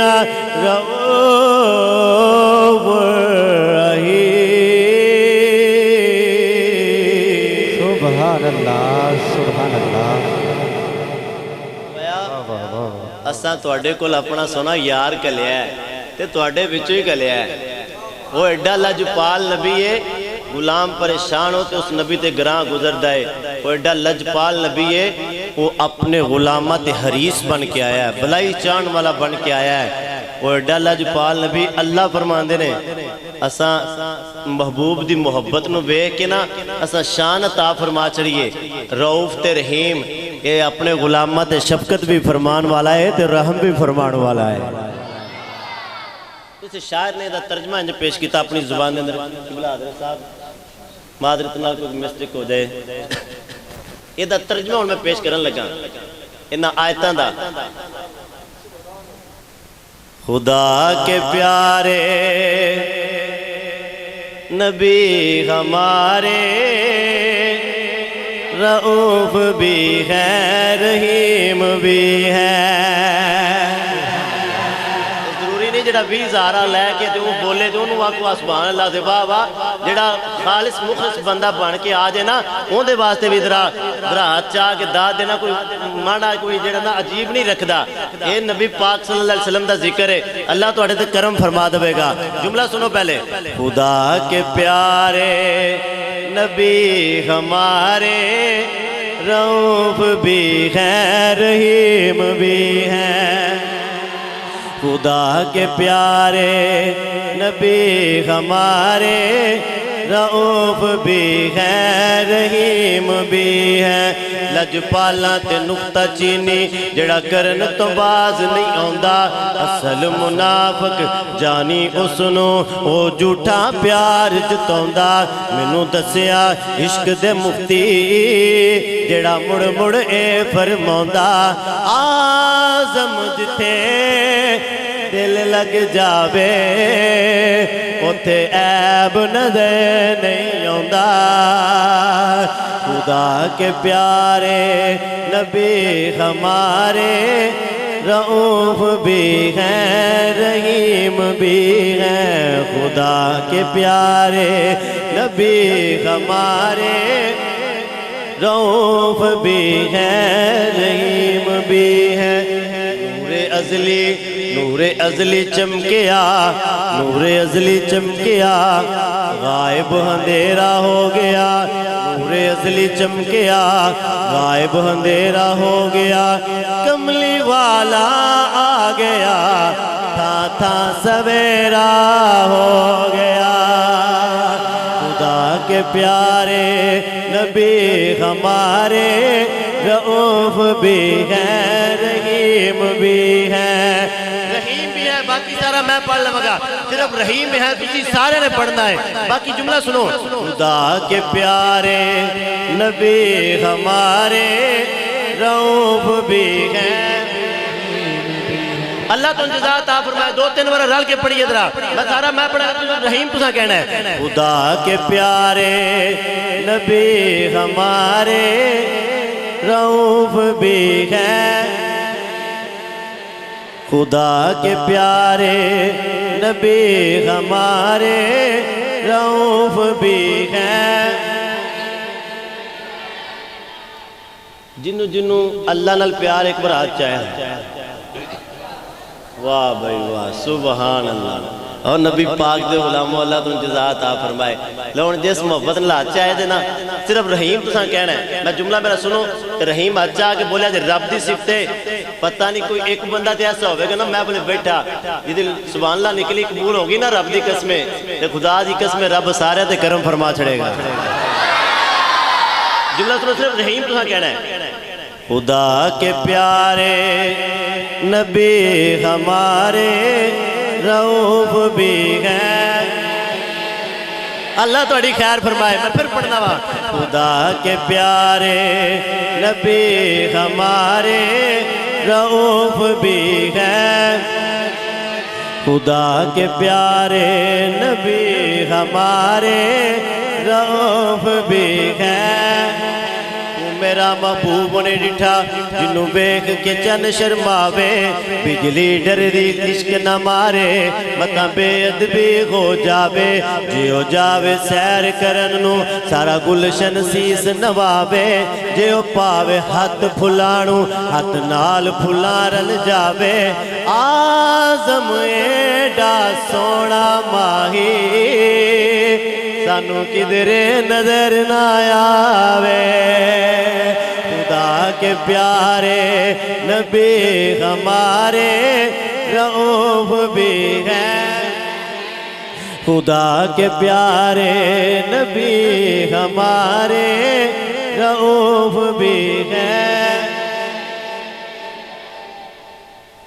رؤوف رحیم۔ سبحان اللہ سبحان اللہ۔ اساں تواڈے کول اپنا سونا یار کلیا ہے تے تواڈے وچوں ہی کلیا ہے۔ وہ ایڈا لجپال نبی ہے، غلام پریشان ہو تو اس نبی تے گراں گزر دائے۔ وہ ایڈا لجپال نبی ہے، وہ اپنے غلامات حریص بن کے آیا ہے، بلائی چان والا بن کے آیا ہے۔ وہ ایڈا لجپال نبی اللہ فرماندے نے اساں محبوب دی محبت نو ویکھ کے نا اساں شان عطا فرما چڑیے۔ رؤوف تے رحیم، یہ اپنے غلامات شفقت بھی فرمان والا ہے تے رحم بھی فرمان والا ہے۔ اس شاعر نے دا ترجمہ انج پیش کیتا اپنی زبان دے اندر۔ قبلہ حضرت صاحب معذرت نال کوئی مسٹیک ہو جائے، یہ دا ترجمہ ہن میں پیش کرن لگا انہاں آیتاں دا۔ خدا کے پیارے نبی ہمارے رؤوف بھی ہے رحیم بھی ہے۔ ضروری نہیں جڑا 20,000 لے کے تے وہ بولے تے انہوں آکھو سبحان اللہ سے واہ واہ، جڑا خالص مخلص بندہ بن کے آ جائے نا اون دے واسطے بھی ذرا ہاتھ چاہ کے داد دینا کوئی ماڑا کوئی جڑا نا عجیب نہیں رکھدا۔ اے نبی پاک صلی اللہ علیہ وسلم دا ذکر ہے، اللہ تواڈے تے کرم فرما دے گا۔ جملہ سنو پہلے، خدا کے پیارے نبی ہمارے رؤوف بھی ہے رحیم بھی ہے۔ خدا کے پیارے نبی ہمارے رؤوف بھی ہے رحیم بھی ہے۔ لجپالاں تے نقطہ چینی جڑا کرن تو باز نہیں آندا، اصل منافق جانی اسنو او جھوٹا پیار جتاوندا۔ مینوں دسیا عشق دے مفتی جڑا مڑ مڑ اے فرماوندا، آزم جتھے دل لگ جاوے اوتھے عیب نظر نہیں آندا۔ خدا کے پیارے نبی ہمارے رؤوف بھی ہیں رحیم بھی ہیں۔ خدا کے پیارے نبی ہمارے رؤوف بھی ہیں رحیم بھی ہیں۔ نور ازلی چمکیا، نور ازلی چمکیا، غائب اندھیرا ہو گیا۔ نور ازلی چمکیا، غائب اندھیرا ہو گیا۔ کملی والا آ گیا، تھا سویرا ہو گیا۔ خدا کے پیارے نبی ہمارے رؤوف بھی ہیں رحیم بھی ہیں۔ رحیم بھی ہے، باقی سارا میں پڑھ لوں گا، صرف رحیم میں ہے تسی سارے نے پڑھنا ہے۔ باقی جملہ سنو، خدا کے پیارے نبی ہمارے رؤوف بھی ہیں۔ اللہ تو انجزا عطا فرمائے، 2-3 بار رل کے پڑھیے ذرا، میں سارا میں پڑھا رحیم تسا کہنا ہے۔ خدا کے پیارے نبی ہمارے رؤوف بھی ہیں۔ خدا کے پیارے نبی ہمارے رؤوف بھی ہیں۔ جنوں اللہ نال پیار ایک بار ہاتھ چاہے۔ واہ بھائی واہ، سبحان اللہ۔ اور نبی پاک دے غلاموں اللہ تو انجزا عطا فرمائے۔ لون جس محبت نال ہاتھ چاہے دے نا صرف رحیم تساں کہنا ہے۔ میں جملہ میرا سنو، رحیم ہاتھ چاہ کے بولیا جے رب دی صفت ہے، پتہ نہیں کوئی ایک بندہ تے ایسا ہوئے گا نا میں بولے بیٹھا جدی سبحان اللہ نکلی قبول ہوگی نا رب دی قسمیں تے خدا دی قسمیں رب سارے تے کرم فرما چھڑے گا۔ جملہ سنو، صرف رحیم تساں کہنا ہے۔ خدا کے پیارے نبی ہمارے رؤوف بھی ہیں۔ اللہ تہاڈی خیر فرمائے، میں پھر پڑھنا وا۔ خدا کے پیارے نبی ہمارے رؤوف بھی ہیں۔ خدا کے پیارے نبی ہمارے رؤف بھی ہے میرا محبوب نے ڈٹھا جنوں ویکھ کے چن شرماوے بجلی ڈر دی عشق نہ مارے متا بے ادبی ہو جاوے جے ہو جاوے سیر کرن نو سارا گلشن سیس نواوے جے ہو پاوے ہاتھ پھلانو ہاتھ نال پھلا رل جاوے آزم ایڈا سونا ماہی سانو کدرے نظر نہ آوے خدا کے پیارے نبی ہمارے رؤف بھی ہیں خدا کے پیارے نبی ہمارے رؤف بھی ہیں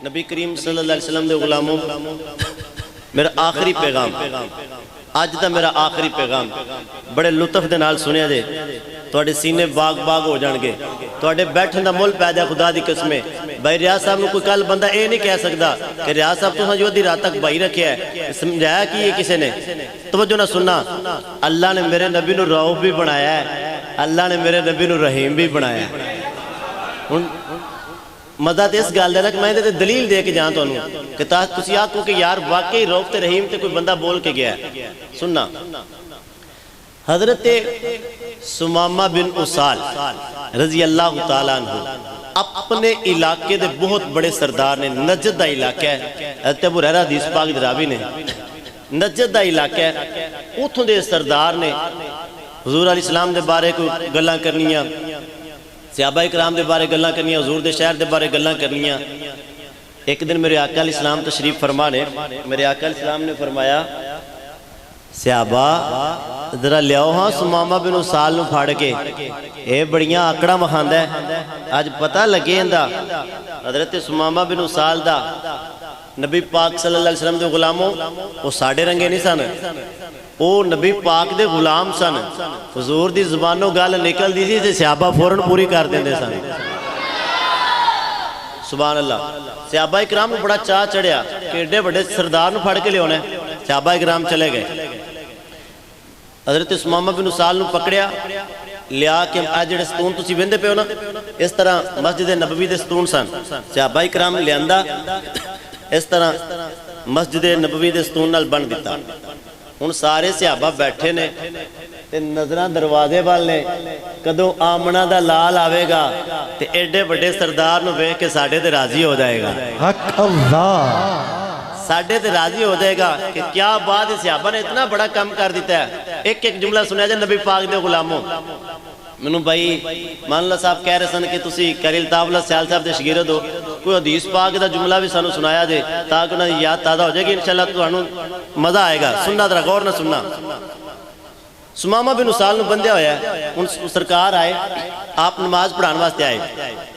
نبی کریم صلی اللہ علیہ وسلم دے غلاموں میرا آخری پیغام آج دا میرا آخری پیغام بڑے لطف دے نال سنیا جے توڑے سینے باغ باغ ہو جانگے توڑے بیٹھن دا مول پیدا خدا دی قسمیں بھائی ریاض صاحب نے کوئی کل بندہ اے نہیں کہہ سکتا کہ ریاض صاحب تو جو دی رات تک بھائی رکھیا ہے سمجھایا کہ یہ کسے نے توجہ نہ سننا اللہ نے میرے نبی نو رؤف بھی بنایا ہے اللہ نے میرے نبی نو رحیم بھی بنایا ہے مزہ تے اس گال دے لکھ میں دلیل دے کے جہاں تو انہوں کہ تسی آکھو کہ یار واقعی رؤف تے رحیم تے کوئی بندہ بول کے گیا ہے سننا حضرت سمامہ بن اسال رضی اللہ تعالیٰ عنہ اپنے علاقے دے بہت بڑے سردار نے نجد دا علاقہ ہے حضرت ابو ہریرہ حدیث پاک دراوی نے نجد دا علاقہ ہے اتھوں دے سردار نے حضور علیہ السلام دے بارے کو گلاں کرنیاں صحابہ اکرام دے بارے گلاں کرنیاں حضور دے شہر دے بارے گلاں کرنیاں ایک دن میرے آقا علیہ السلام تشریف فرما نے میرے آقا علیہ السلام نے فرمایا صحابہ ذرا لیاؤ ہاں سمامہ بن اسال نو پھاڑ کے اے بڑیاں آکڑا مخاندہ ہے آج پتہ لگے اندہ حضرت سمامہ بن اسال دا نبی پاک صلی اللہ علیہ وسلم دے غلاموں وہ ساڑھے رنگے نہیں سن وہ نبی پاک دے غلام سن حضور دی زبانوں گال نکل دی تھی تے صحابہ فوراں پوری کر دیں دے سن سبحان اللہ صحابہ اکرام کو بڑا چاہ چڑھیا کہ ایڈے بڑے سردار نو پھاڑ کے لے ہونے صحابہ اکرام چلے گئے حضرت سمامہ بن اسال نو پکڑیا لیا کہ آج جڑے ستون تسی ویندے پہ ہونا اس طرح مسجد نبوی دے ستون سن صحابہ اکرام لیاندہ اس طرح مسجد نبوی دے ستون نال بن دیتا ان سارے صحابہ بیٹھے نے تے نظران دروازے والے کدوں آمنہ دا لال آوے گا تے ایڈے بڑے سردار نو بے کے ساڑھے تے راضی ہو جائے گا حق اللہ ساڑھے تے راضی ہو جائے گا کہ کیا بات ہے صحابہ نے اتنا بڑا کام کر دیتا ہے ایک ایک جملہ سنیا جائے نبی پاک دے غلاموں منو بھائی مان اللہ صاحب کہہ رہے سن کہ تسی کریل تاولہ سیال صاحب دے شگیرد ہو کوئی حدیث پاک دا جملہ بھی سانو سنایا جائے تاکہ انہوں یاد تازہ ہو جائے گی انشاءاللہ تو انہوں مزہ آئے گا سننا درہ غور نہ سننا سمامہ بن اسال نو بندے ہویا ہے ان سرکار آئے آپ نماز پڑھان واسطے آئے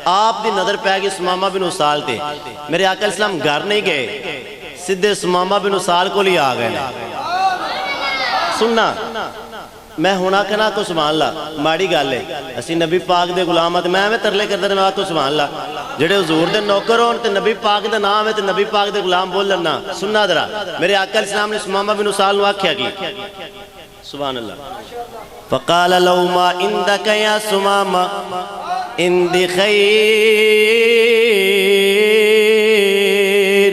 آپ دی نظر پہ آگی سمامہ بن اسال تے میرے آقا علیہ السلام گھر نہیں گئے سدھے سمامہ بن اسال کو لیا آگئے سننا میں ہونا کنا کو سبحان اللہ ماڑی گالے اسی نبی پاک دے غلامت میں ہمیں ترلے کر دے میں کو سبحان اللہ جڑے حضور دے نوکر ہون تے نبی پاک دے نام ہے تے نبی پاک دے غلام بول لنا سننا درہ میرے آقا علیہ السلام نے سمامہ بن اسال نو آکھیا کی سبحان اللہ فقال لو ما عندك يا سمامة عندي خير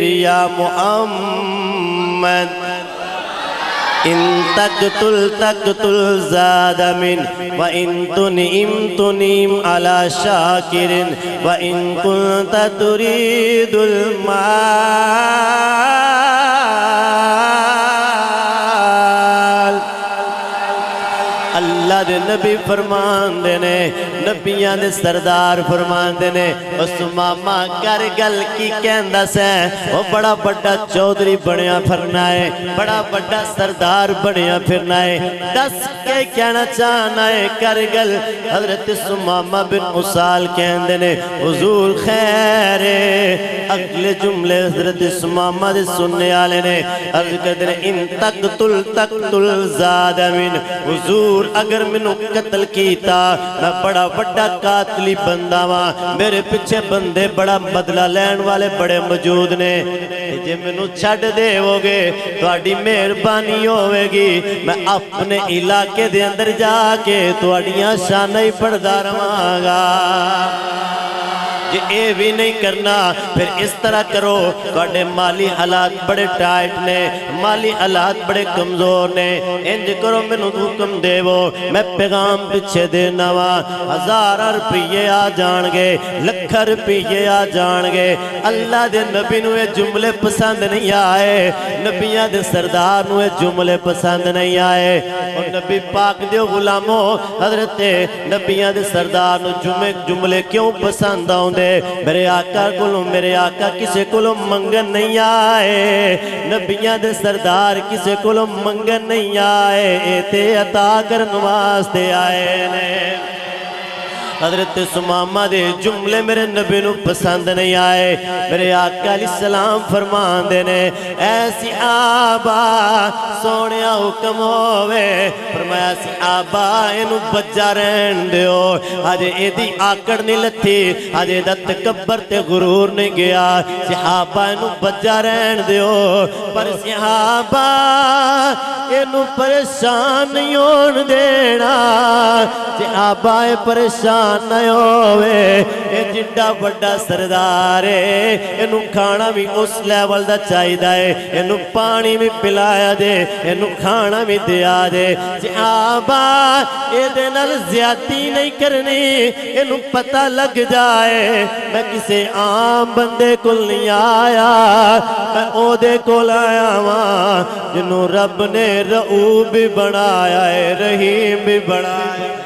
يا محمد ان تقتل زاد من وان تنعم على شاكر وان كنت تريد المال اللہ دے نبی فرمان دینے نبیان دے سردار فرمان دینے اس ماما کر گل کی کہندہ سے وہ بڑا بڑا چودری بڑیا پھرنا ہے بڑا بڑا سردار بڑیا پھرنا ہے دس کے کہنا چاہنا ہے کر گل حضرت سمامہ بن اسال کہندے نے حضور خیر اگلے جملے حضرت سمامہ دے سننے آلے نے عرض کہتے ہیں ان تقتل زاد من حضور اگر من مینوں قتل کیتا میں بڑا بڑا قاتلی بندہ وا میرے پیچھے بندے بڑا بدلہ لین والے بڑے موجود نے جے مینوں چھڈ دیو گے تہاڈی مہربانی ہوے گی میں اپنے علاقے دے اندر جا کے تہاڈیاں شاناں ہی پڑھدا رہواں گا جے اے بھی نہیں کرنا پھر اس طرح کرو تہاڈے مالی حالات بڑے ٹائٹ نے مالی حالات بڑے کمزور نے انج کرو مینوں حکم دیو میں پیغام پیچھے دینا وا 1000 روپیے آ جان گے لکھ روپیے آ جان گے اللہ دے نبی نوں اے جملے پسند نہیں آئے نبیاں دے سردار نوں اے جملے پسند نہیں آئے اور نبی پاک دے غلاموں حضرت نبیاں دے سردار نوں جملے کیوں پسند آؤندے میرے آقا کسے کولوں منگن نہیں آئے نبیاں دے سردار کسے کولوں منگن نہیں آئے اے تے عطا کرن واسطے آئے نے حضرت سمامہ دے جملے میرے نبی نو پسند نہیں آئے میرے آقا علیہ السلام فرمان دینے ایسی آبا سونیا حکم ہوئے فرمایا ایسی آبا انو بجا رہن دیو آج ایدی آکڑ نہیں لتھی آج ایدہ تکبر تے غرور نہیں گیا صحابہ انو بجا رہن دیو پر صحابہ انو پریشان نہیں ہون دینا صحابہ پریشان نہیں ہوئے اے جنڈا بڑا سردار ہے انو کھانا بھی اس لیول دا چاہی دائے انو پانی بھی پلایا دے انو کھانا بھی دیا دے صحابہ اے دینال زیادتی نہیں کرنی انو پتہ لگ جائے میں کسے عام بندے کل نہیں آیا میں او دے کل آیا ماں جنو رب نے رعوب بھی بڑھایا ہے رحیم بھی بڑھایا ہے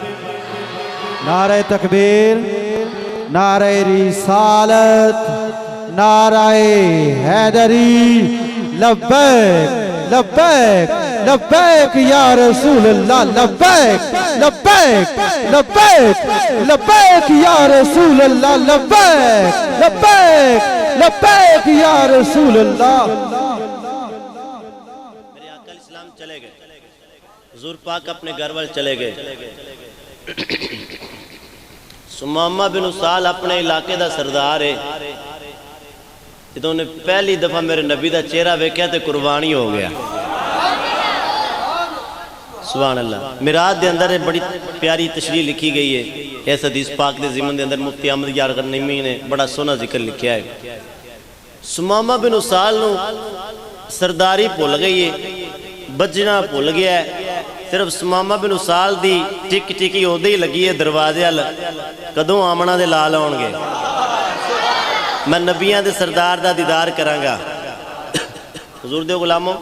نعرہ تکبیر نعرہ رسالت نعرہ حیدری لبیک لبیک لبیک یا رسول اللہ لبیک لبیک لبیک لبیک یا رسول اللہ لبیک لبیک لبیک یا رسول اللہ میرے آقا علیہ السلام چلے گئے حضور پاک اپنے گھر وال چلے گئے سمامہ بن اسال اپنے علاقے دا سردار ہے جدوں نے پہلی دفعہ میرے نبی دا چہرہ ویکھیا تے قربانی ہو گیا سبحان اللہ میراج دے اندر بڑی پیاری تشریح لکھی گئی ہے اس حدیث پاک دے ضمن دے اندر مفتی احمد یار غنیمی نے بڑا سونا ذکر لکھیا ہے سمامہ بن اسال نو سرداری بھول گئی ہے بجنا بھول گیا ہے صرف سمامہ بن اسال دی ٹک ٹکی اودے ہی لگی ہے دروازے ال کدوں آمنا دے لال آن گے میں نبیاں دے سردار دا دیدار کروں گا حضور دے غلاموں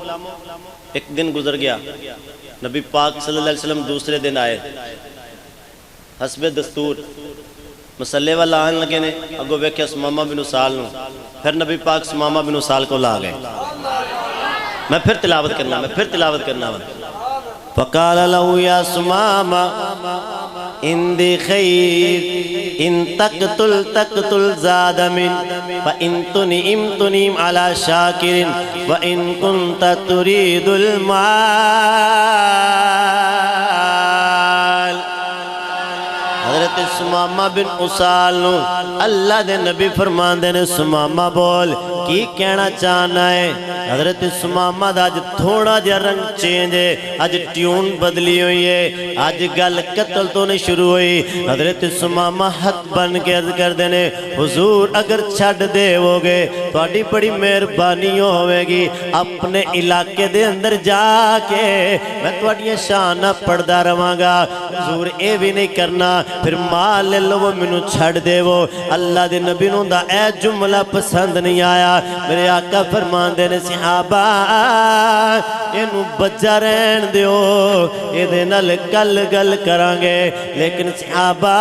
ایک دن گزر گیا نبی پاک صلی اللہ علیہ وسلم دوسرے دن آئے حسب دستور مسلے والا آن لگے نے اگو ویکھیا سمامہ بن اسال نو پھر نبی پاک سمامہ بن اسال کو لا گئے میں پھر تلاوت کرنا فقال له يا سمامة اندي خير ان تقتل زاد من فإن تنعم على شاكر وإن كنت تريد المال حضرت سمامہ بن اسال نو اللہ دے نبی فرمان دے نے سمامہ بول کی کہنا چاہنا ہے حضرت سمامہ دا آج تھوڑا جا رنگ چینج ہے آج ٹیون بدلی ہوئی ہے آج گل قتل تو نہیں شروع ہوئی حضرت سمامہ ہاتھ بن کے عرض کر دینے حضور اگر چھڑ دے ہوگے تو آڈی بڑی مہربانی ہوئے گی اپنے علاقے دے اندر جا کے میں تو آڈی شانہ پڑھدا رہواں گا حضور اے بھی نہیں کرنا پھر مال لے لو وہ منو چھڑ دے وہ اللہ دے نبی نوں دا اے جملہ پسند نہیں آیا میرے آقا فرمان دینے صحابہ انو بجا رہن دیو اے دے نل کل گل کرانگے لیکن صحابہ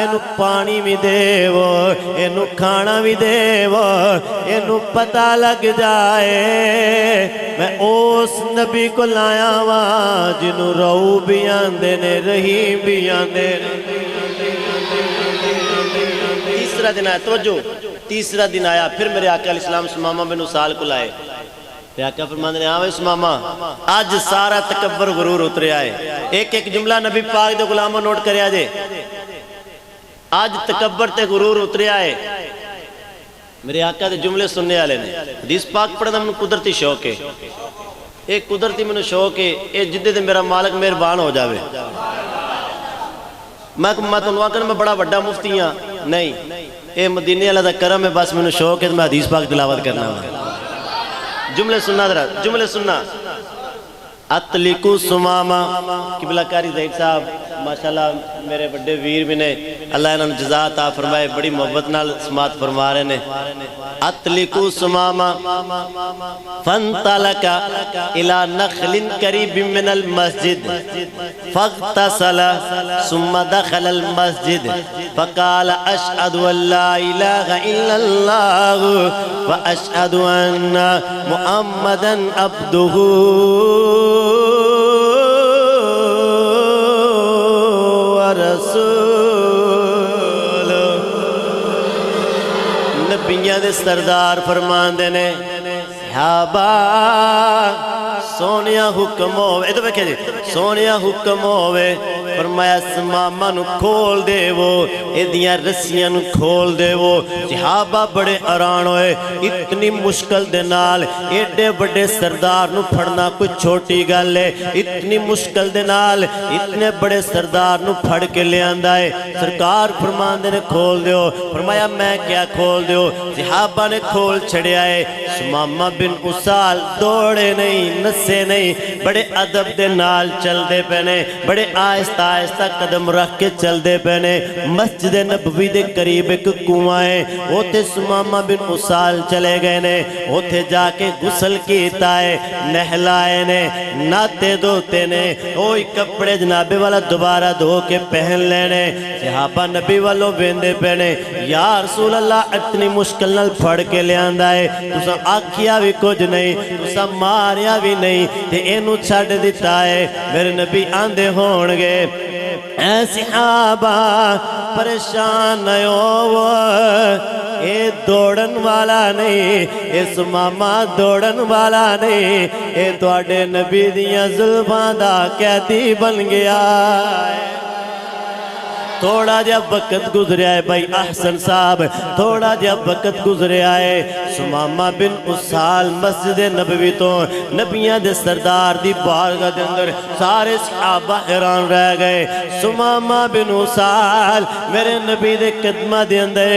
انو پانی بھی دیو انو کھانا بھی دیو انو پتہ لگ جائے میں اس نبی کو لایا وہاں جنو رو بھی آندے نے رحیم بھی آندے تیسرا دن آیا توجہ تیسرا دن آیا پھر میرے آقا علیہ السلام سمامہ بن اسال کو لائے آقا فرماندے نے ہاں وے سماما آج سارا تکبر غرور اتریا ہے ایک ایک جملہ نبی پاک دے غلاموں نوٹ کریا جے آج تکبر تے غرور اتریا ہے میرے آقا دے جملے سننے والے نے حدیث پاک پڑھنا میں قدرتی شوق ہے ایک قدرتی میں شوق ہے اے جدے دے میرا مالک مہربان ہو جاوے میں تنوان کرنا میں بڑا بڑا مفتی ہاں نہیں اے مدینے اللہ دا کرم ہے بس میں شوق ہے میں حدیث پاک تلاوت کرنا ہوں جملے سننا ذرا جملے سننا اتلیکو سماما قبلہ کاری زہید صاحب ماشاءاللہ میرے بڑے ویر بھی نے اللہ انہوں نے جزا عطا فرمائے بڑی محبت نال سماعت فرما رہے نے اتلیکو سماما فانطلق الى نخل قریب من المسجد فاغتسل ثم دخل المسجد فقال اشهد ان لا اله الا الله واشهد ان محمدا عبده نبیاں دے سردار فرمان دینے صحابہ سونیا حکم ہوئے تو بیکھے جی سونیا حکم ہوئے فرمایا سماما نو کھول دے وہ ایدیاں رسیاں نو کھول دے وہ صحابہ بڑے اران ہوئے اتنی مشکل دے نال ایڈے بڑے سردار نو پھڑنا کوئی چھوٹی گل ہے اتنی مشکل دے نال اتنے بڑے سردار نو پھڑ کے لے آندائے سرکار فرمان دے نے کھول دے ہو فرمایا میں کیا کھول دے ہو صحابہ نے کھول چھڑے آئے سماما بن اسال دوڑے نہیں نسے نہیں بڑے عدب دے نال چل دے پہنے بڑے آہستہ آہستہ قدم رکھ کے چل دے پہنے مسجد نبوی دے قریب ایک کنواں ہے اوتے سماما بن اسال چلے گئے نے اوتے جا کے غسل کیتا ہے نہلائے نے ناتے دوتے نے اوئی کپڑے جناب والا دوبارہ دھو کے پہن لینے صحابہ نبی والوں بیندے پہنے یا رسول اللہ اتنی مشکل نال پھڑ کے لے آندہ ہے تُسا آکھیا بھی کچھ نہیں تُسا ماریا بھی نہیں تے اینو چھڑ دیتا ہے میرے نبی آندے ہونگے اے صحابہ پریشان نہیں ہو اے دوڑن والا نہیں اے سماما دوڑن والا نہیں اے تواڈے نبی دیاں زلفاں دا قیدی بن گیا تھوڑا جا وقت گزریا ہے بھائی احسن صاحب تھوڑا جا وقت گزریا ہے سماما بن اسال مسجد نبوی تو نبیاں دے سردار دی بارگاہ دے اندر سارے صحابہ حیران رہ گئے سماما بن اسال میرے نبی دے قدمہ دے اندر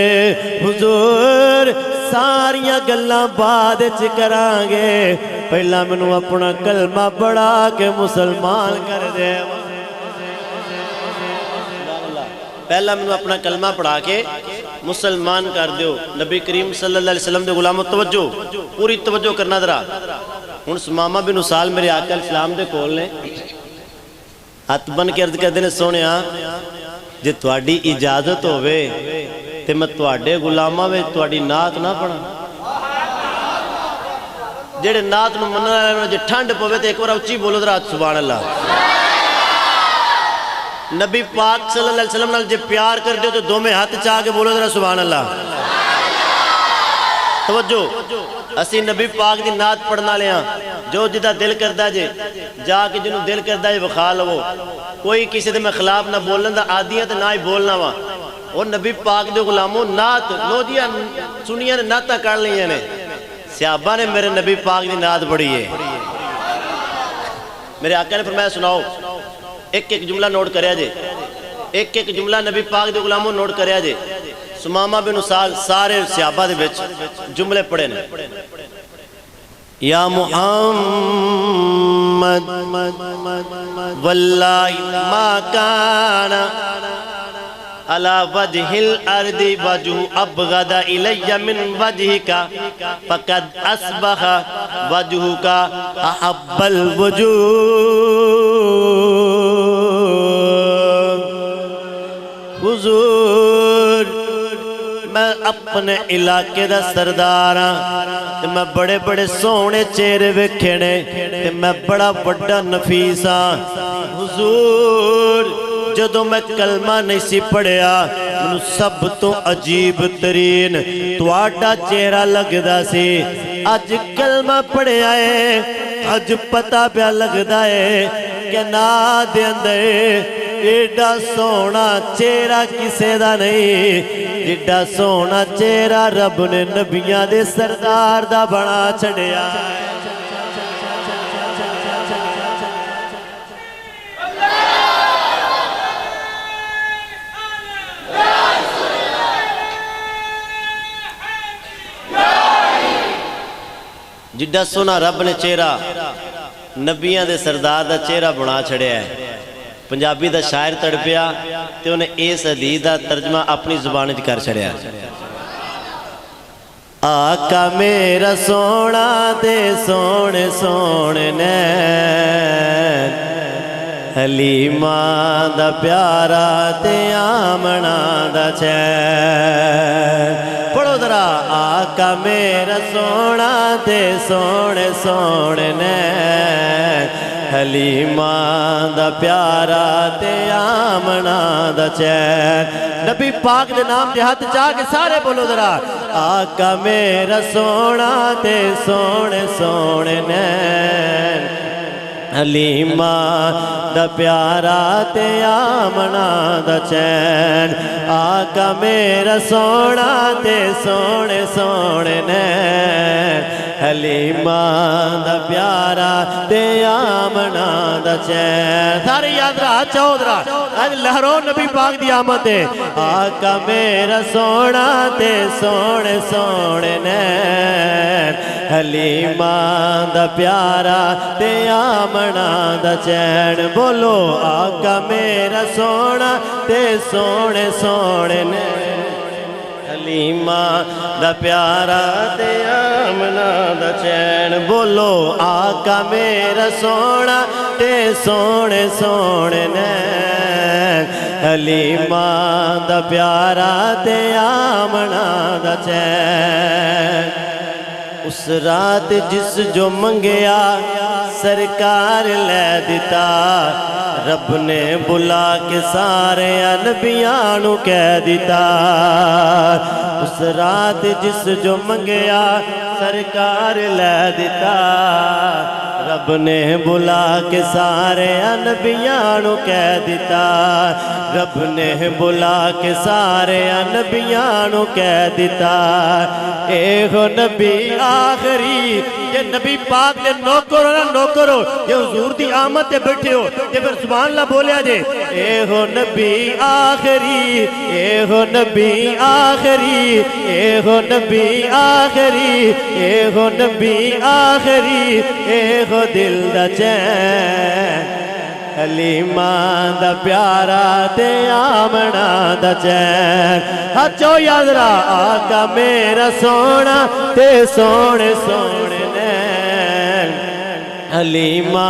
حضور ساریاں گلاں بعد چکران گے پہلا منو اپنا کلمہ پڑھا کے مسلمان کر دے پہلا میں اپنا کلمہ پڑھا کے مسلمان کر دیو نبی کریم صلی اللہ علیہ وسلم دے غلاموں توجہ پوری توجہ کرنا درہ ان سماما بن اسال میرے آقا علیہ السلام دے کول نے ہاتھ بن کے عرض کر دینے سونے جے تواڈی اجازت ہوئے تے میں تواڈے غلامہ میں تواڈی نعت نہ پڑھا جیڑے نعت نو مننا رہے جے ٹھنڈ پوے تے ایک بار اچھی بولو درہ سبحان اللہ نبی پاک صلی اللہ علیہ وسلم نال جے پیار کر دیو تو دو میں ہاتھ چاہ کے بولو ذرا سبحان اللہ توجہ اسی نبی پاک دی نعت پڑھنا لیا جو جدہ دل کردہ جے جا کے جنہوں دل کردہ جے بخا لو کوئی کسی دے میں خلاف نہ بولن دا آدیاں تے نہ ہی بولنا وا اور نبی پاک دے غلاموں نعت لو جیا سنیاں نے نعتہ کر لیا نے صحابہ نے میرے نبی پاک دی نعت پڑھی ہے میرے آقا نے فرمایا سناؤ ایک ایک جملہ نوٹ کریا جے ایک ایک جملہ نبی پاک دے غلاموں نوٹ کریا جے سماما بن اسال سارے صحابہ دے بچ جملے پڑھے نے یا محمد واللہ ما کانا علی وجہ الارض وجہ ابغد الی من وجہکا فقد اصبح وجہکا احب الوجود حضور میں اپنے علاقے دا سردار ہاں میں بڑے بڑے سونے چہرے وکھنے میں بڑا بڑا نفیس ہاں حضور جدو میں کلمہ نہیں سی پڑھیا سب تو عجیب ترین تواڈا چہرہ لگدا سی اج کلمہ پڑھیا ہے اج پتہ پیا لگدا ہے کہ نا دے اندر ایڈا سونا چہرہ کسے دا نہیں جڈا سونا چہرہ رب نے نبیاں دے سردار دا بنا چھڑیا جڈا سونا رب نے چہرہ نبیاں دے سردار دا چہرہ بنا چھڑیا ہے پنجابی دا شاعر تڑپیا تے انہیں اس حدیث دا ترجمہ اپنی زبان کر چھڑیا آقا میرا سونا تے سونے سونے نین حلیمہ دا پیارا تے آمنہ دا چین پڑھو ذرا آقا میرا سونا تے سونے سونے نین حلیمہ دا پیارا تے آمنہ دا چین نبی پاک دے نام دے ہاتھ چاہ کے سارے بولو ذرا آقا میرا سونا تے سونے سونے نین حلیمہ دا پیارا تے آمنہ دا چین آقا میرا سونا تے سونے سونے نین حلیمہ دا پیارا تے آمنہ دا چین سارے یاد رہا چاہو درہ آج لہرو نبی پاک دی آمد ہے آقا میرا سونا تے سونے سونے نین حلیمہ دا پیارا تے آمنہ دا چین بولو آقا میرا سونا تے سونے سونے نین حلیمہ دا پیارا تے آمنہ دا چین بولو آقا میرا سونا تے سونے سونے نین حلیمہ دا پیارا تے آمنہ دا چین اس رات جس جو منگیا سرکار لے دیتا رب نے بلا کے سارے انبیانوں کہہ دیتا اس رات جس جو منگیا سرکار لے دیتا رب نے بلا کے سارے انبیانوں کہہ دیتا رب نے بلا کے سارے انبیانوں کہہ دیتا اے ہو نبی آخری یہ نبی پاک نے نوکرو نہ نوکرو یہ حضور دی آمد تے بیٹھے ہو یہ پھر سبحان اللہ بولیا جے اے ہو نبی آخری اے ہو نبی آخری اے ہو نبی آخری اے ہو نبی آخری اے ہو دل دا چین حلیمہ دا پیارا تے آمنہ دا چین ہچو یاد رہا آقا میرا سونا تے سونے سونے نین حلیمہ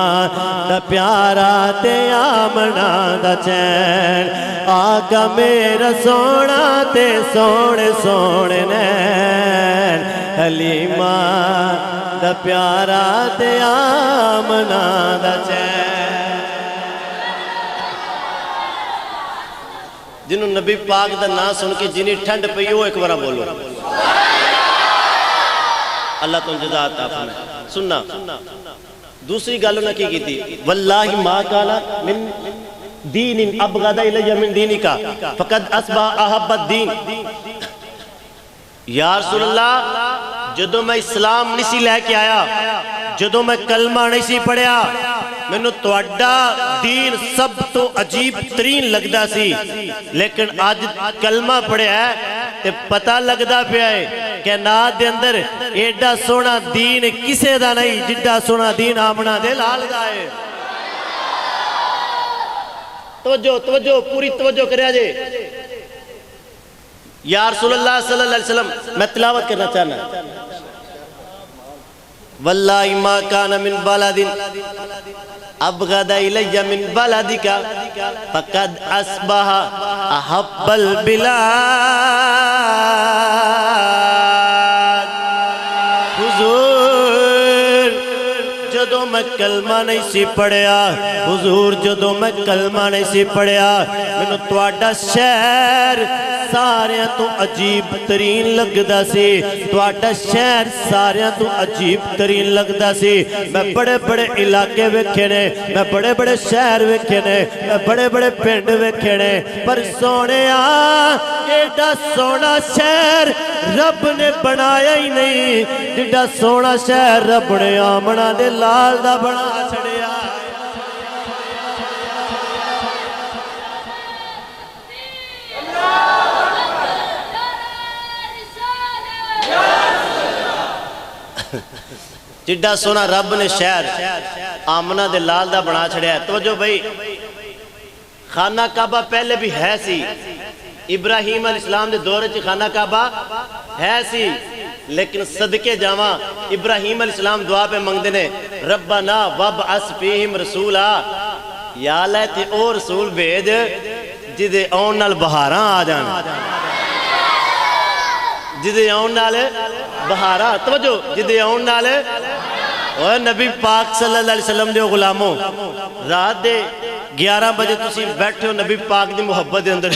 دا پیارا تے آمنہ دا چین آقا میرا سونا تے سونے سونے نین حلیمہ دا پیارا تے آمنہ دا چین جنہوں نبی پاک دا نام سن کے جنہی ٹھنڈ پہ وہ ایک بارہ بولو اللہ تم جزا عطا فرمائے سننا دوسری گالوں نے کی تھی واللہ ما کانا من دین ابغض الی من دینکا فقد اصبح احب الدین یا رسول اللہ جدو میں اسلام نہیں سی لے کے آیا جدو میں کلمہ نہیں سی پڑھیا میں نے توڑا دین سب تو عجیب ترین لگدا سی لیکن آج کلمہ پڑھیا ہے تے پتہ لگدا پہ ہے کہ نا دے اندر ایڈا سونا دین کسے دا نہیں جڈا سونا دین آمنہ دے لال دا ہے توجہ پوری توجہ کریا جے یا رسول اللہ صلی اللہ علیہ وسلم میں تلاوت کرنا چاہنا واللہ ما کان من بلد ابغض الی من بلدک فقد اصبح احب البلاد حضور جدو میں کلمہ نہیں سی پڑھیا حضور جدو میں کلمہ نہیں سی پڑھیا میں نے توڑا شہر ساریاں تو عجیب ترین لگدا سی تواڈا شہر ساریاں تو عجیب ترین لگدا سی میں بڑے بڑے علاقے ویکھے نے میں بڑے بڑے شہر ویکھے نے میں بڑے بڑے پنڈ ویکھے نے پر سونیا ایڈا سونا شہر رب نے بنایا ہی نہیں جیڈا سونا شہر رب نے آمنہ دے لال دا بنا چھڑیا جڈا سونا رب نے شہر آمنہ دے لال دا بنا چھڑیا ہے توجہ بھئی خانہ کعبہ پہلے بھی ہے سی ابراہیم علیہ السلام دے دور چی خانہ کعبہ ہے سی لیکن صدقے جاواں ابراہیم علیہ السلام دعا پہ منگدے نے ربنا وابعث فیہم رسولا یا اللہ تے او رسول بھیج جدے آن نال بہاراں آ جانا جدے آن نال بہاراں توجہ جدے آن نال اور نبی پاک صلی اللہ علیہ وسلم دے غلاموں رات دے 11 بجے تسی بیٹھے ہو نبی پاک دی محبت دے اندر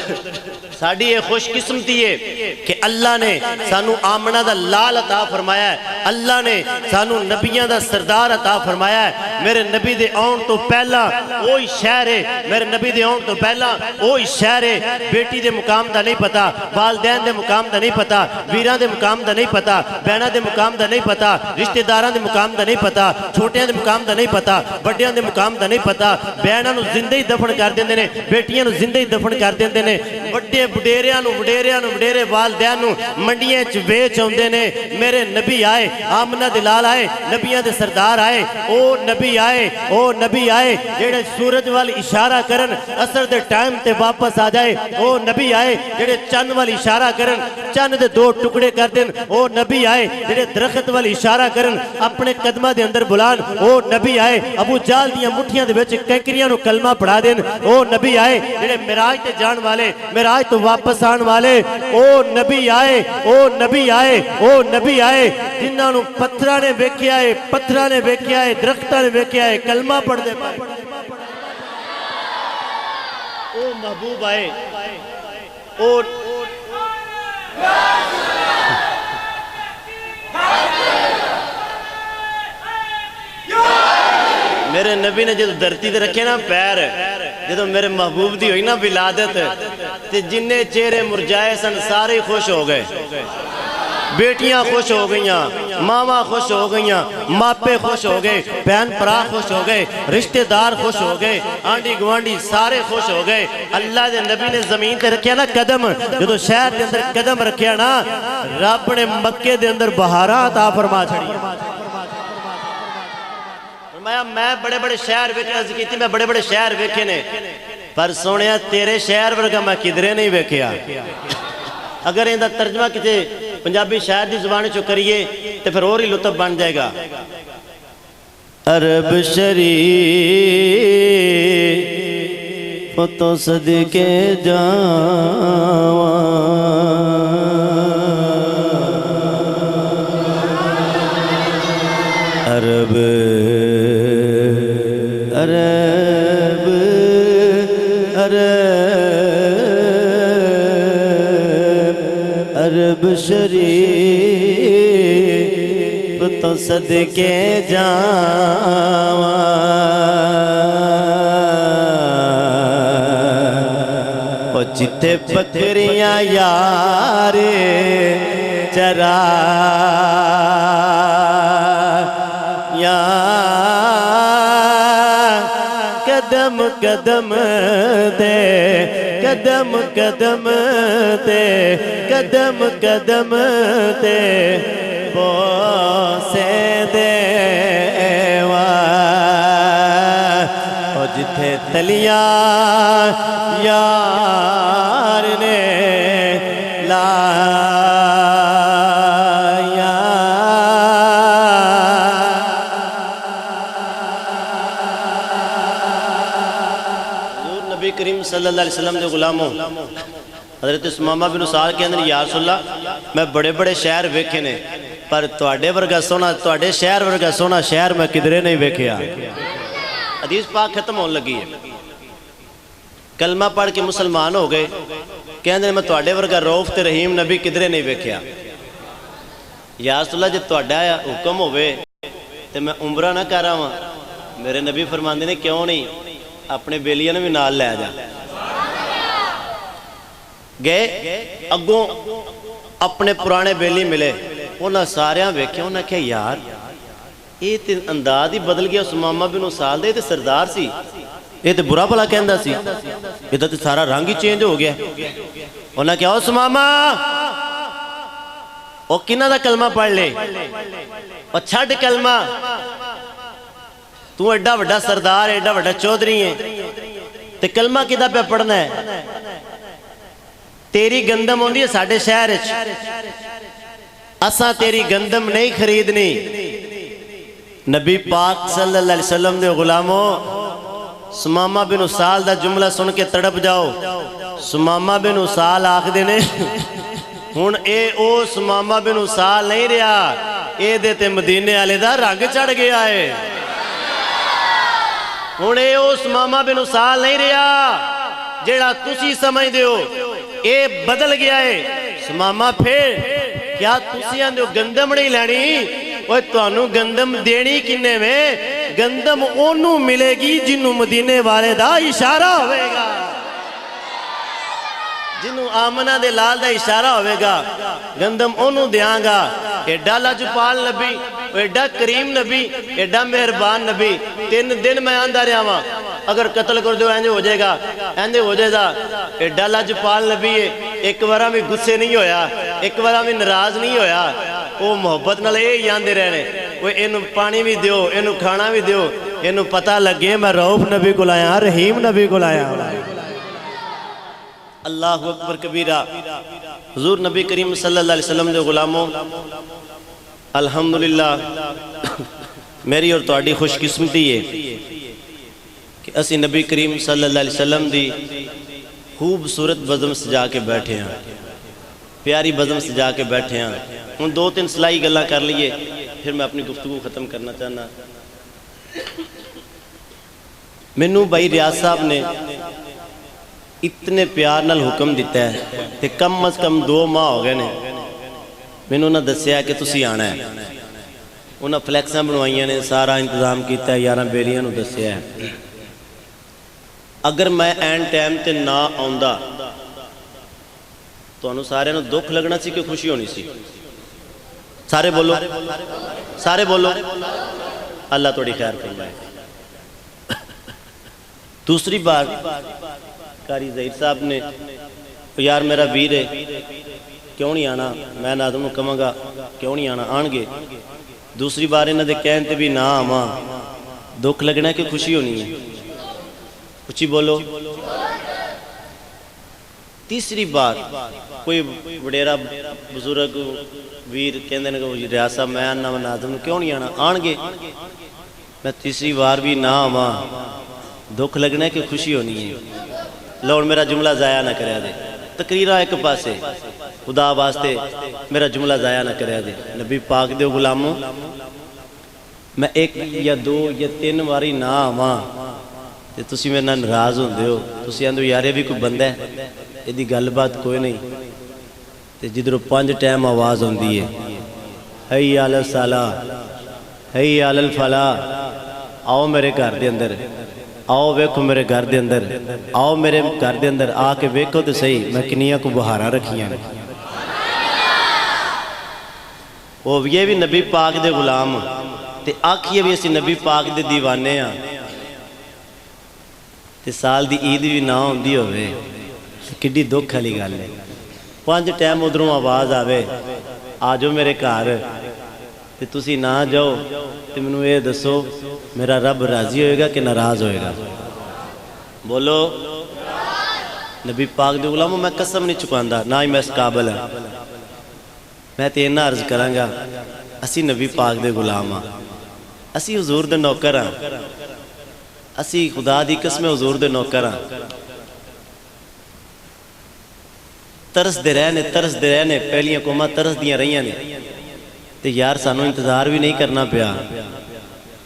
ساڑھی یہ خوش قسمتی ہے کہ اللہ نے سانو آمنہ دا لال عطا فرمایا ہے اللہ نے سانو نبیان دا سردار عطا فرمایا ہے میرے نبی دے آن تو پہلا وہی شہر ہے میرے نبی دے آن تو پہلا وہی شہر ہے بیٹی دے مقام دا نہیں پتا والدین دے مقام دا نہیں پتا ویران دے مقام دا نہیں پتا بہنہ دے مقام دا نہیں پتا رشتہ داران دے مقام دا نہیں پتا چھوٹیاں دے مقام دا نہیں پتا بڑیاں دے مقام دا نہیں پتا بہنہ نو زندہ ہی دفن کر دیندے نے بیٹیاں نو زندہ ہی دفن کر دیندے نے بڑے وڈیرے والدین نو منڈیاں چ ویچ ہوندے نے میرے نبی آئے آمنہ دلال آئے نبیاں دے سردار آئے او نبی آئے جڑے سورج وال اشارہ کرن اثر دے ٹائم تے واپس آ جائے او نبی آئے جڑے چند وال اشارہ کرن چند دے 2 ٹکڑے کر دین او نبی آئے جڑے درخت وال اشارہ کرن اپنے قدمہ دے اندر بلان او نبی آئے ابو جال دیاں مٹھیاں دے وچ کینکریاں نو کلمہ پڑھا دین او نبی آئے جڑے معراج تے جان والے معراج تو واپس آن والے او نبی آئے جنہاں نو پتھراں نے ویکھیا ہے درختاں نے ویکھیا ہے کلمہ پڑھ دے پائے او محبوب آئے او میرے نبی نے جدو دھرتی تے رکھے نا پیر جدو میرے محبوب دی ہوئی نا ولادت تے جننے چہرے مرجائے سن سارے خوش ہو گئے بیٹیاں خوش ہو گئیاں ماما خوش ہو گئیاں ماپے خوش ہو گئے بہن پرا خوش ہو گئے رشتہ دار خوش ہو گئے آنڈی گوانڈی سارے خوش ہو گئے اللہ دے نبی نے زمین تے رکھیا نا قدم جدو شہر دے اندر قدم رکھیا نا رب نے مکے دے اندر بہارا عطا فرما چھڑی میں بڑے بڑے شہر ویکھے میں بڑے بڑے شہر ویکھے نے پر سونیا تیرے شہر ورگا میں کدھرے نہیں ویکھیا اگر ان دا ترجمہ کسی پنجابی شاعر دی زبان چو کریے تو پھر اور ہی لطف بن جائے گا عرب شریف تو صدقے جاواں عرب شریف تو صدقے جاواں او جتھے بکریاں یار چرایا قدم قدم دے قدم قدم تے قدم قدم تے بوسے دیواں اور جتھے تلیاں یار نے لایا نبی کریم صلی اللہ علیہ وسلم دے غلاموں حضرت اسمامہ بن اسال کے اندر یا رسول اللہ میں بڑے بڑے شہر ویکھے نے پر تواڈے ورگا سونا تواڈے شہر ورگا سونا شہر میں کدھرے نہیں ویکھیا حدیث پاک ختم ہونے لگی ہے کلمہ پڑھ کے مسلمان ہو گئے کہندے میں تواڈے ورگا روف تے رحیم نبی کدھرے نہیں ویکھیا یا رسول اللہ جے تواڈا حکم ہوئے تے میں عمرہ نہ کر آواں میرے نبی فرماندے نے کیوں نہیں اپنے بیلیاں نے بھی نال لے جا گئے اگوں اپنے پرانے بیلی ملے انہاں ساریاں ویکھیا انہاں کہا یار یہ تے انداز ہی بدل گیا سمامہ بن اسال دے تے سردار سی یہ تے برا بھلا کہندا سی یہ تے سارا رنگ ہی چینج ہو گیا انہاں کہا او سمامہ او کنہ دا کلمہ پڑھ لے او چھڑ کلمہ تو ایڈا وڈا سردار ایڈا وڈا چودھری ہے تے کلمہ کدھا پہ پڑھنا ہے تیری گندم ہوندی ہے ساڑھے شہر اساں تیری گندم نہیں خریدنی نبی پاک صلی اللہ علیہ وسلم دے غلاموں سمامہ بن اسال دا جملہ سن کے تڑپ جاؤ سمامہ بن اسال آکھ دینے ہون اے او سمامہ بن اسال نہیں رہا اے دیتے مدینے والے دا رنگ چڑھ گیا ہے ہون اے او سمامہ بن اسال نہیں رہا جیڑا تسی سمجھ دیو اے بدل گیا ہے سمامہ پھر کیا تسی آندھو گندم نہیں لینی وہ توانو گندم دینی کنے میں گندم اونوں ملے گی جنہوں مدینے والے دا اشارہ ہوئے گا جنہوں آمنہ دے لال دا اشارہ ہوئے گا گندم اونوں دیاں گا ایڈا لاجپال نبی ایڈا کریم نبی ایڈا مہربان نبی 3 دن میں آندہ رہا ہوا اگر قتل کر دو اینجے ہو جائے گا اینجے ہو جائے گا ایڈا لاجپال نبی ہے ایک بارہ میں غصے نہیں ہویا ایک بارہ میں ناراض نہیں ہویا وہ محبت نال اے یاندے رہنے وہ اینو پانی بھی دیو اینو کھانا بھی دیو اینو پتہ لگے میں رؤف نبی کو لایا رحیم نبی کو لایا اللہ اکبر کبیرہ حضور نبی کریم صلی اللہ علیہ وسلم دے غلاموں الحمدللہ میری اور تواڈی خوش قسمتی ہے کہ اسی نبی کریم صلی اللہ علیہ وسلم دی خوبصورت بزم سجا کے بیٹھے ہیں پیاری بزم سجا کے بیٹھے ہیں ان 2-3 سلائی گلہ کر لیے پھر میں اپنی گفتگو ختم کرنا چاہنا مینوں بھائی ریاض صاحب نے اتنے پیار نال حکم دیتا ہے کہ کم از کم 2 ماہ ہو گئے نے مینوں نہ دسیا کہ تسی آنا ہے انہاں فلیکساں بنوائیاں نے سارا انتظام کیتا ہے 11 بیلیاں نو دسیا ہے اگر میں این ٹائم تے نہ آوندا تو انہوں سارے نو دکھ لگنا سی کہ خوشی ہونی سی سارے بولو اللہ توڑی خیر فرمائے دوسری بار قاری ظہیر صاحب نے یار میرا ویر ہے کیوں نہیں آنا میں ناظم نو کہاں گا کیوں نہیں آنا آن گے دوسری بار انہاں دے کہن تے بھی نہ آواں دکھ لگنا کہ خوشی ہونی ہے اچھی بولو تیسری بار کوئی وڈیرا بزرگ ویر کہندے نے کہ ریاض صاحب میں آنا ناظم نو کیوں نہیں آنا آن گے میں تیسری بار بھی نہ آواں دکھ لگنا کہ خوشی ہونی ہے لوڑ میرا جملہ ضائع نہ کرے دے تقریرہ ایک پاسے خدا واسطے میرا جملہ ضائع نہ کرے دے نبی پاک دے غلاموں میں 1 یا 2 یا 3 واری نہ آواں تے تسی میرے نال ناراض ہوندے ہو تسی آندھو یار بھی کوئی بندہ ہے ایدی گل بات کوئی نہیں تے جدھروں 5 ٹائم آواز ہوندی ہے حی علی الصلاۃ حی علی الفلاح آؤ میرے گھر دے اندر آؤ ویکھو میرے گھر دے اندر آؤ میرے گھر دے اندر آ کے ویکھو تے صحیح میں کنیاں کو بہاراں رکھیاں وہ یہ بھی نبی پاک دے غلام تے آکھیے بھی اسی نبی پاک دے دیوانے ہاں تے سال دی عید بھی نہ ہوندی ہوئے کڈی دکھ والی گل ہے 5 ٹائم ادھروں آواز آوے آجو میرے گھر تے تسی نہ جاؤ تے مینوں یہ دسو میرا رب راضی ہوئے گا کہ ناراض ہوئے گا بولو نبی پاک دے غلاموں میں قسم نہیں چکاندہ نہ ہی میں اس قابل ہوں میں تے انہا عرض کروں گا اسی نبی پاک دے غلام ہاں اسی حضور دے نوکر ہاں اسی خدا دی قسم حضور دے نوکر ہاں ترس دے رہنے پہلیاں قوماں ترس دیاں رہیاں نے تے یار سانو انتظار بھی نہیں کرنا پیا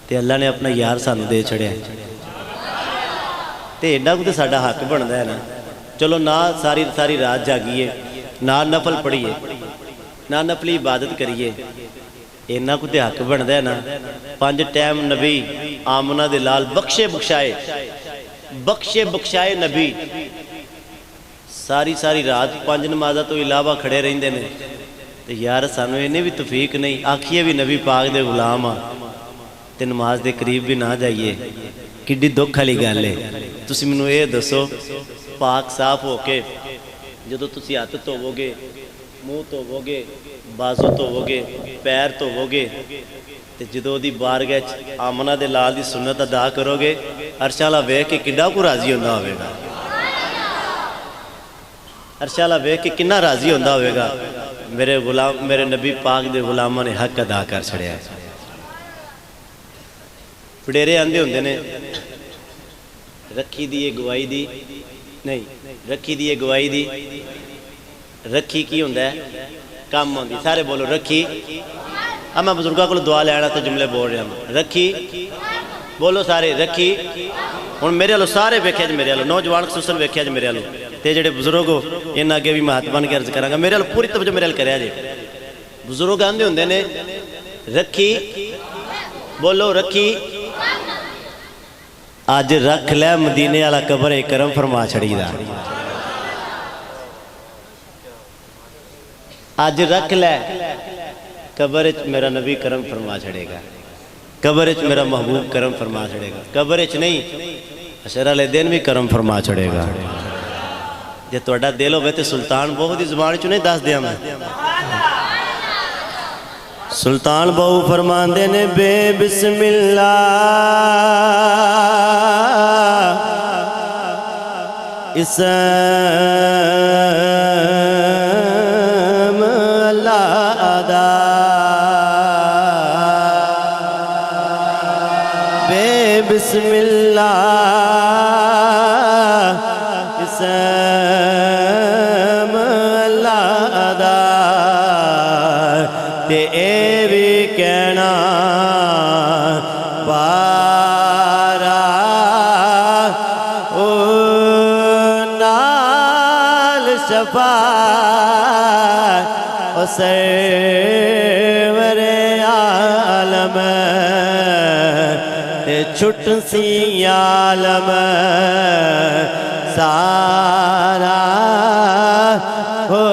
تے اللہ نے اپنا یار سانو دے چھڑیا تے ایڈا کو تے ساڈا حق بندا ہے نا چلو نہ ساری ساری رات جاگیے، نہ نفل پڑھیے، نہ نفلی عبادت کریے، اینا کو تے حق بن دے نا۔ 5 ٹائم نبی آمنہ دے لال بخشے بخشائے نبی ساری ساری رات 5 نمازہ تو علاوہ کھڑے رہندے نے۔ تے یار سانو انہیں بھی توفیق نہیں، آکھیے بھی نبی پاک دے غلام ہاں تے نماز دے قریب بھی نہ جائیے، کڈی دکھ والی گل ہے۔ تسی مینوں اے دسو پاک صاف ہو کے جدو تسی ہاتھ دھوو گے، منہ دھوو گے، بازو دھوو گے، پیر دھوو گے تے جدو دی بارگاہ آمنہ دے لال دی سنت ادا کرو گے، عرش والا ویکھ کے کڈا کو راضی ہوندا ہوئے گا، عرش والا ویکھ کے کنا راضی ہوندا ہوئے گا۔ میرے نبی پاک دے غلاماں نے حق ادا کر چھڑیا ہے۔ پڑیرے آندے ہوندے نے رکھی دی گواہی دی نہیں، رکھی دی گواہی دی، رکھی کی ہوندہ ہے کام ہوندی، سارے بولو رکھی۔ اب میں بزرگاں کو دعا لینا تو جملے بول رہا ہوں، رکھی بولو سارے رکھی۔ ہن میرے والو سارے ویکھیا جی، میرے والو نوجوان خصوصاً ویکھیا جی، میرے والو تے جڑے بزرگ ہو ان اگے بھی میں ہاتھ بن کے عرض کراں گا، میرے والو پوری توجہ میرے وال کریا جی۔ بزرگ آندے ہوندے نے رکھی بولو رکھی، آج رکھ لے مدینے والا قبر کرم فرما چھڑی دا، آج رکھ لے قبر میرا نبی کرم فرما چھڑے گا، قبر میرا محبوب کرم فرما چھڑے گا، قبر نہیں حشر والے دن بھی کرم فرما چھڑے گا۔ جے تہاڈا دل ہوے تے سلطان بہو دی زبان چوں نہیں دس دیاں میں، سلطان بہو فرماندے نے بے بسم اللہ اسم اللہ ادا، بے بسم اللہ اسم اللہ ادا، تے اے بھی کہنا بارا او نال شفاعت او سرور عالم تے چھٹ سی عالم سارا ہو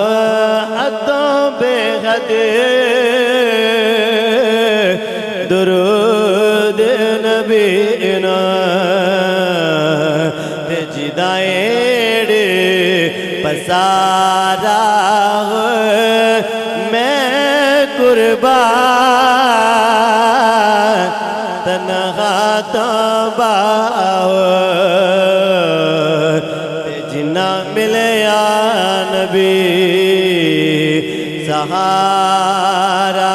عدوں بے حد درود نبی نا تے جدائیڑ پسارا میں قربان تنہا تباہ تے جنہ ملے یا نبی سہارا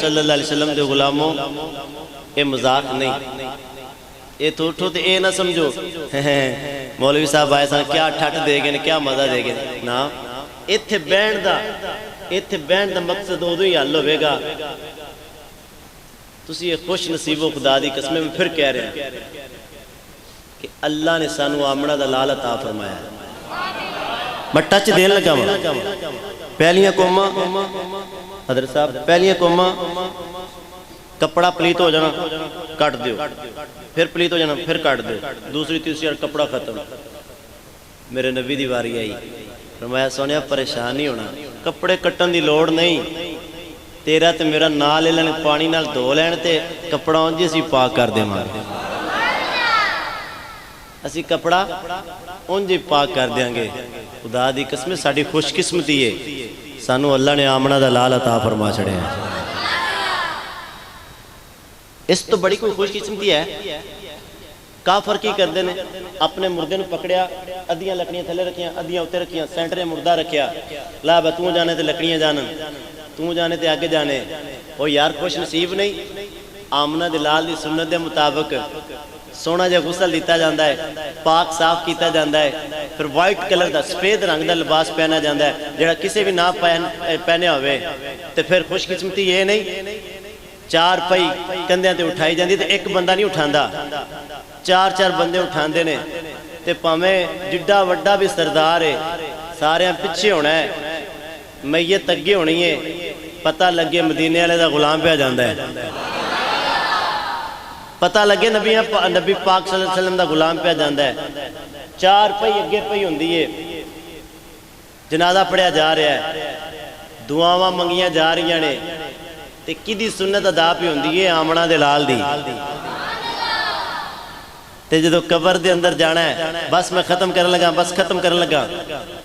صلی اللہ علیہ وسلم دے غلاموں اے مذاق نہیں، اے تو اٹھو تے اے نہ سمجھو مولوی صاحب آئے سان کیا ٹھٹ دے گئے کیا مزہ دے گئے نا، ایتھے بینڈ دا مقصد ہو دو ہی حل ہوئے گا۔ تسی یہ خوش نصیب و خدا دی قسمیں میں پھر کہہ رہے ہیں کہ اللہ نے سانو آمنہ دا لال عطا فرمایا ہے۔ میں ٹچ دین لگا ہوں پہلیاں قوماں حضرت صاحب پہلیاں قوماں کپڑا پلیت ہو جانا کٹ دیو، پھر پلیت ہو جانا پھر کٹ دیو، دوسری تیسری اور کپڑا ختم۔ میرے نبی دی واری آئی، فرمایا سونیا پریشان نہیں ہونا، کپڑے کٹن دی لوڑ نہیں، تیرا تے میرا نال لے لینے پانی نال دھو لین تے کپڑا اونجی اسی پاک کر دے مارے، اسی کپڑا اونجی پاک کر دیاں گے۔ خدا دی قسم ساڈی خوش قسمتی ہے سانو اللہ نے آمنہ دا لال عطا فرما چھڑے ہیں۔ اس تو بڑی کوئی خوش قسمتی ہے؟ کافر کی کر دینے اپنے مردے نو پکڑیا، ادھیاں لکڑیاں تھلے رکھیاں، ادھیاں اتے رکھیاں، سینٹرے مردہ رکھیا، لا با توں جانے تے لکڑیاں جانن، توں جانے تے آگے جانے۔ وہ یار خوش نصیب نہیں، آمنہ دے لال دی سنت دے مطابق سونا جے غسل دیتا جاندہ ہے، پاک صاف کیتا جاندہ ہے، پھر وائٹ کلر دا سفید رنگ دا لباس پہنا جاندہ ہے جڑا کسی بھی نہ پہنے ہوئے تے پھر خوش قسمتی یہ نہیں چار پئی کندیاں تے اٹھائی جاندی تے ایک بندہ نہیں اٹھاندا چار چار بندے اٹھاندے نے تے پاویں جڈا وڈا بھی سردار ہے سارے پیچھے ہونا ہے میت اگے ہونی ہے پتہ لگے مدینے والے دا غلام پہ جاندا ہے پتہ لگے نبی پاک صلی اللہ علیہ وسلم دا غلام پہ جاندا ہے چار پئی اگے پئی ہوندی ہے جنازہ پڑھیا جا رہا ہے دعاواں منگیاں جا رہی نے تے کدی سنت ادا پہ ہوندی ہے آمنہ دے لال دی تے جدو قبر دے اندر جانا ہے بس میں ختم کرن لگا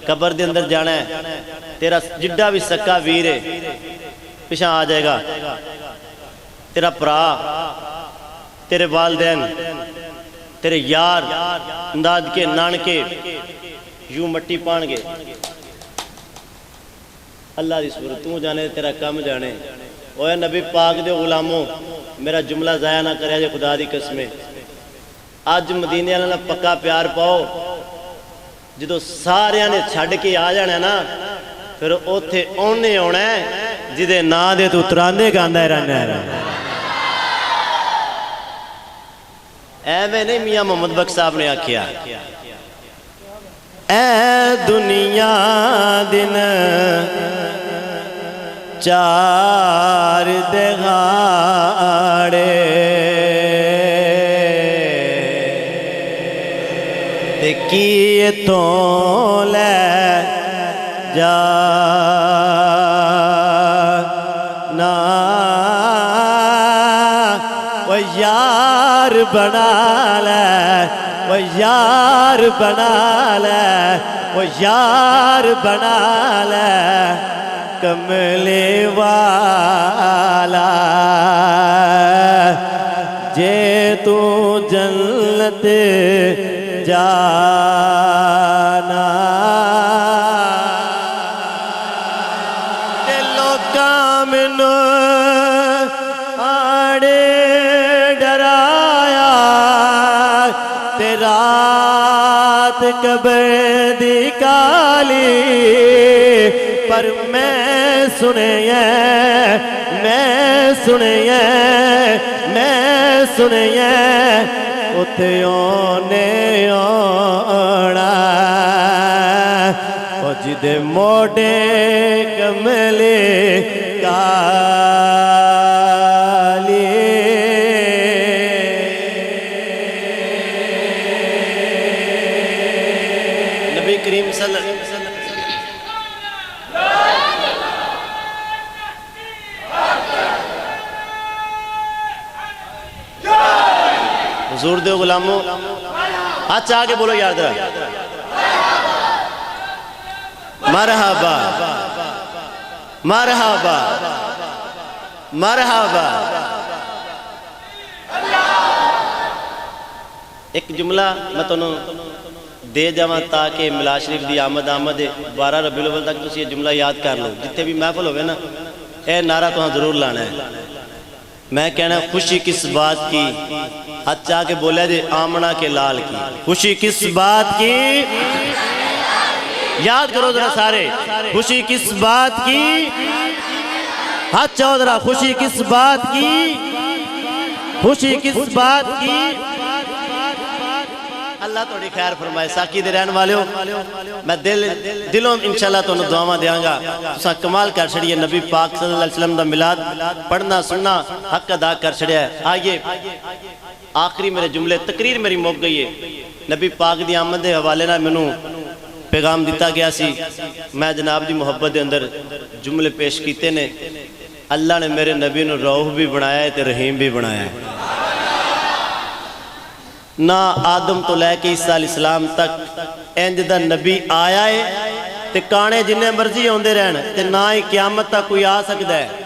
قبر دے اندر جانا ہے تیرا جڈا بھی سکا ویر ہے پیچھے آ جائے گا تیرا پرا تیرے والدین تیرے یار انداد کے نانکے یوں مٹی پان گے اللہ دی صورت تو جانے تیرا کم جانے اوہ نبی پاک دے غلاموں میرا جملہ ضائع نہ کرے جے خدا دی قسمیں آج مدینے والا پکا پیار پاؤ جدو سارے نے چھڑ کے آ جانا ہے نا پھر اوتھے اونے ہونا ہے جدے نا دے تو تراندے گاندہ رہنا ہے اے میں نہیں میاں محمد بخش صاحب نے آکھیا اے دنیا دن چار دہاڑے کیے تو لے جا نا وہ یار بنا لے وہ یار بنا لے وہ یار بنا لے کملے والا جے تو جنت جانا دلو کامنو آڑے ڈرایا تے رات قبر دی کالی پر میں سنیا اتے اونے اوڑا او جدے موڑے کملے کالی نبی کریم صلی اللہ علیہ وسلم حضور دے غلاموں ہاتھ چاہ کے بولو یار درہ مرحبا مرحبا مرحبا ایک جملہ میں تنہوں دے جاواں تاکہ ملا شریف دی آمد 12 ربیع الاول تک تسی یہ جملہ یاد کر لو جتنے بھی محفل ہوئے نا اے نعرہ تو ہاں ضرور لانا ہے میں کہنا خوشی کس بات کی ہاتھ چاہ کے بولے دے آمنہ کے لال کی خوشی کس بات کی یاد کرو ذرا سارے خوشی کس بات کی ہاتھ چاہو ذرا خوشی کس بات کی خوشی کس بات کی اللہ توڑی خیر فرمائے ساکی دے رہن والے ہو میں دلوں انشاءاللہ تو انہوں دعاواں دیاں گا تساں کمال کر چھڑیے نبی پاک صلی اللہ علیہ وسلم دا ملاد پڑھنا سننا حق ادا کر چھڑیا ہے آئیے آخری میرے جملے تقریر میری موک گئی ہے نبی پاک دی آمد دے حوالے نہ منوں پیغام دیتا گیا سی میں جناب دی محبت دے اندر جملے پیش کیتے نے اللہ نے میرے نبی نو روح بھی بنایا ہے تے رحیم بھی بنایا ہے نہ آدم تو لے کے عیسیٰ علیہ السلام تک انج دا نبی آیا ہے تے کانے جنہیں مرضی ہوندے رہن تے نہ ہی قیامت تک کوئی آ سکتا ہے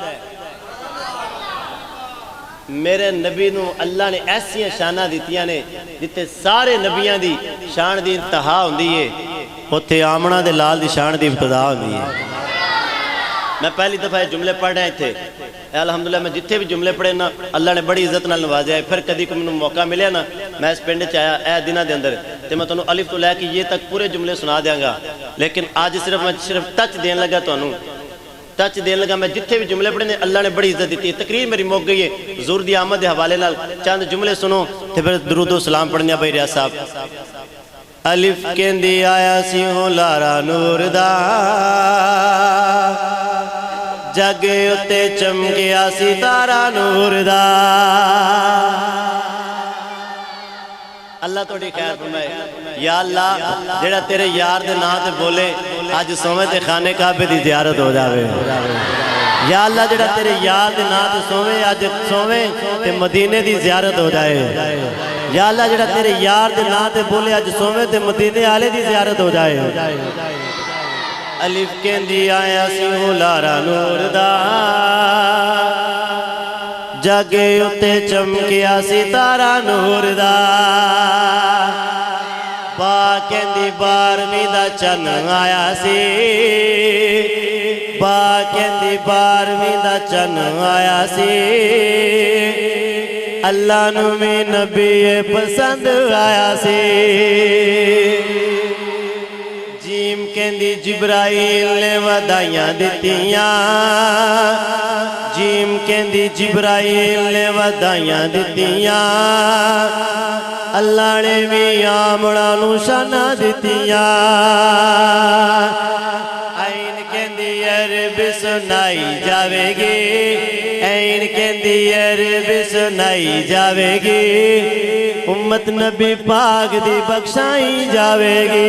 میرے نبی نو اللہ نے ایسی شانہ دیتیاں نے جتے سارے نبیاں دی شان دی انتہا ہوندی ہے ہوتے آمنہ دے لال دی شان دی ابتدا ہوندی ہے میں پہلی دفعہ جملے پڑھ رہے تھے الحمدللہ میں جتنے بھی جملے پڑھے نا اللہ نے بڑی عزت نال نوازیا ہے پھر کدی کو منوں موقع ملیا نا میں اس پنڈ چ آیا اے دنہ دے اندر تو میں تمہیں الف تو لے کے یہ تک پورے جملے سنا دیاں گا، لیکن آج صرف میں ٹچ دین لگا تمہیں، ٹچ دین لگا میں جتھے بھی جملے پڑھے اللہ نے بڑی عزت دیتی ہے۔ تقریر میری موک گئی ہے، حضور دی آمد دے حوالے نال چند جملے سنو تے پھر درود و سلام پڑھنے بھائی ریاض صاحب۔ الف کہندی آیا سی ہوں لارا نور دا، جگ اتے چمکیا ستارہ نور دا۔ اللہ تو خیر فرمائے، یا اللہ جڑا تیرے یار دے نا تے بولے آج سومے تے خانے کعبے دی زیارت ہو جاوے۔ یا اللہ جڑا تیرے یار دے نا تے سومے آج سومے تے مدینے دی زیارت ہو جائے۔ یا اللہ جڑا تیرے یار دے نا تے بولے آج سومے تے مدینے آلے دی زیارت ہو جائے۔ الف کہندی آیا سی ہوں لارا نور دا، جگ اتے چمکیا ستارہ نور دا۔ با کہندی بارہویں دا چن آیا سی، با کہندی بارہویں دا چن آیا سی، اللہ نو میں نبی پسند آیا سی۔ جیم کہندی جبرائیل نے ودائیاں دیتیاں، جیم کہندی جبرائیل نے ودائیاں دیتیاں، اللہ نے بھی آمڑا نو شانہ دیتیاں۔ این کہندی عرب سنائی جاوے گی، این کہندی عرب سنائی جاوے گی، امت نبی پاک دی بخشائی جاوے گی۔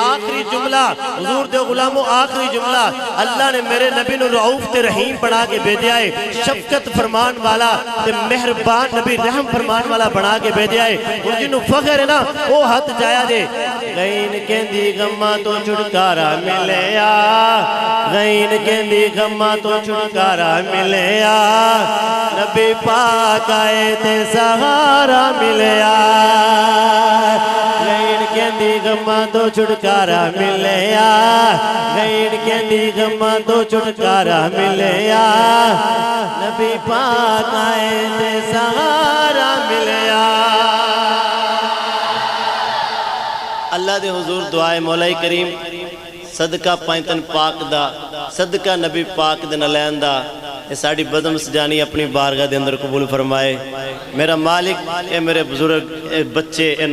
آخری جملہ حضور دے غلاموں، آخری جملہ اللہ نے میرے نبی نو رعوف تے رحیم بنا کے بھیجا ہے، شفقت فرمان والا تے مہربان نبی رحم فرمان والا بنا کے بھیجا ہے۔ ان جنہوں فخر ہے نا وہ ہاتھ جایا دے۔ غین کہندی غمہ تو چھٹکارا ملیا، غین کہندی غمہ تو چھٹکارا ملیا، نبی پاک آئے تے سہارا ملیا۔ غین کہندی غمہ تو چھٹکارا ملیا، غین کہندی غمہ تو چھٹکارا ملیا، نبی پاک آئے تے سہارا ملیا۔ اللہ دے حضور دعائے مولا کریم صدقہ پائنتن پاک دا، صدقہ نبی پاک دے نلین دا، یہ ساڑی بدم سجانی اپنی بارگاہ دے اندر قبول فرمائے۔ میرا مالک، اے میرے بزرگ، اے بچے، اے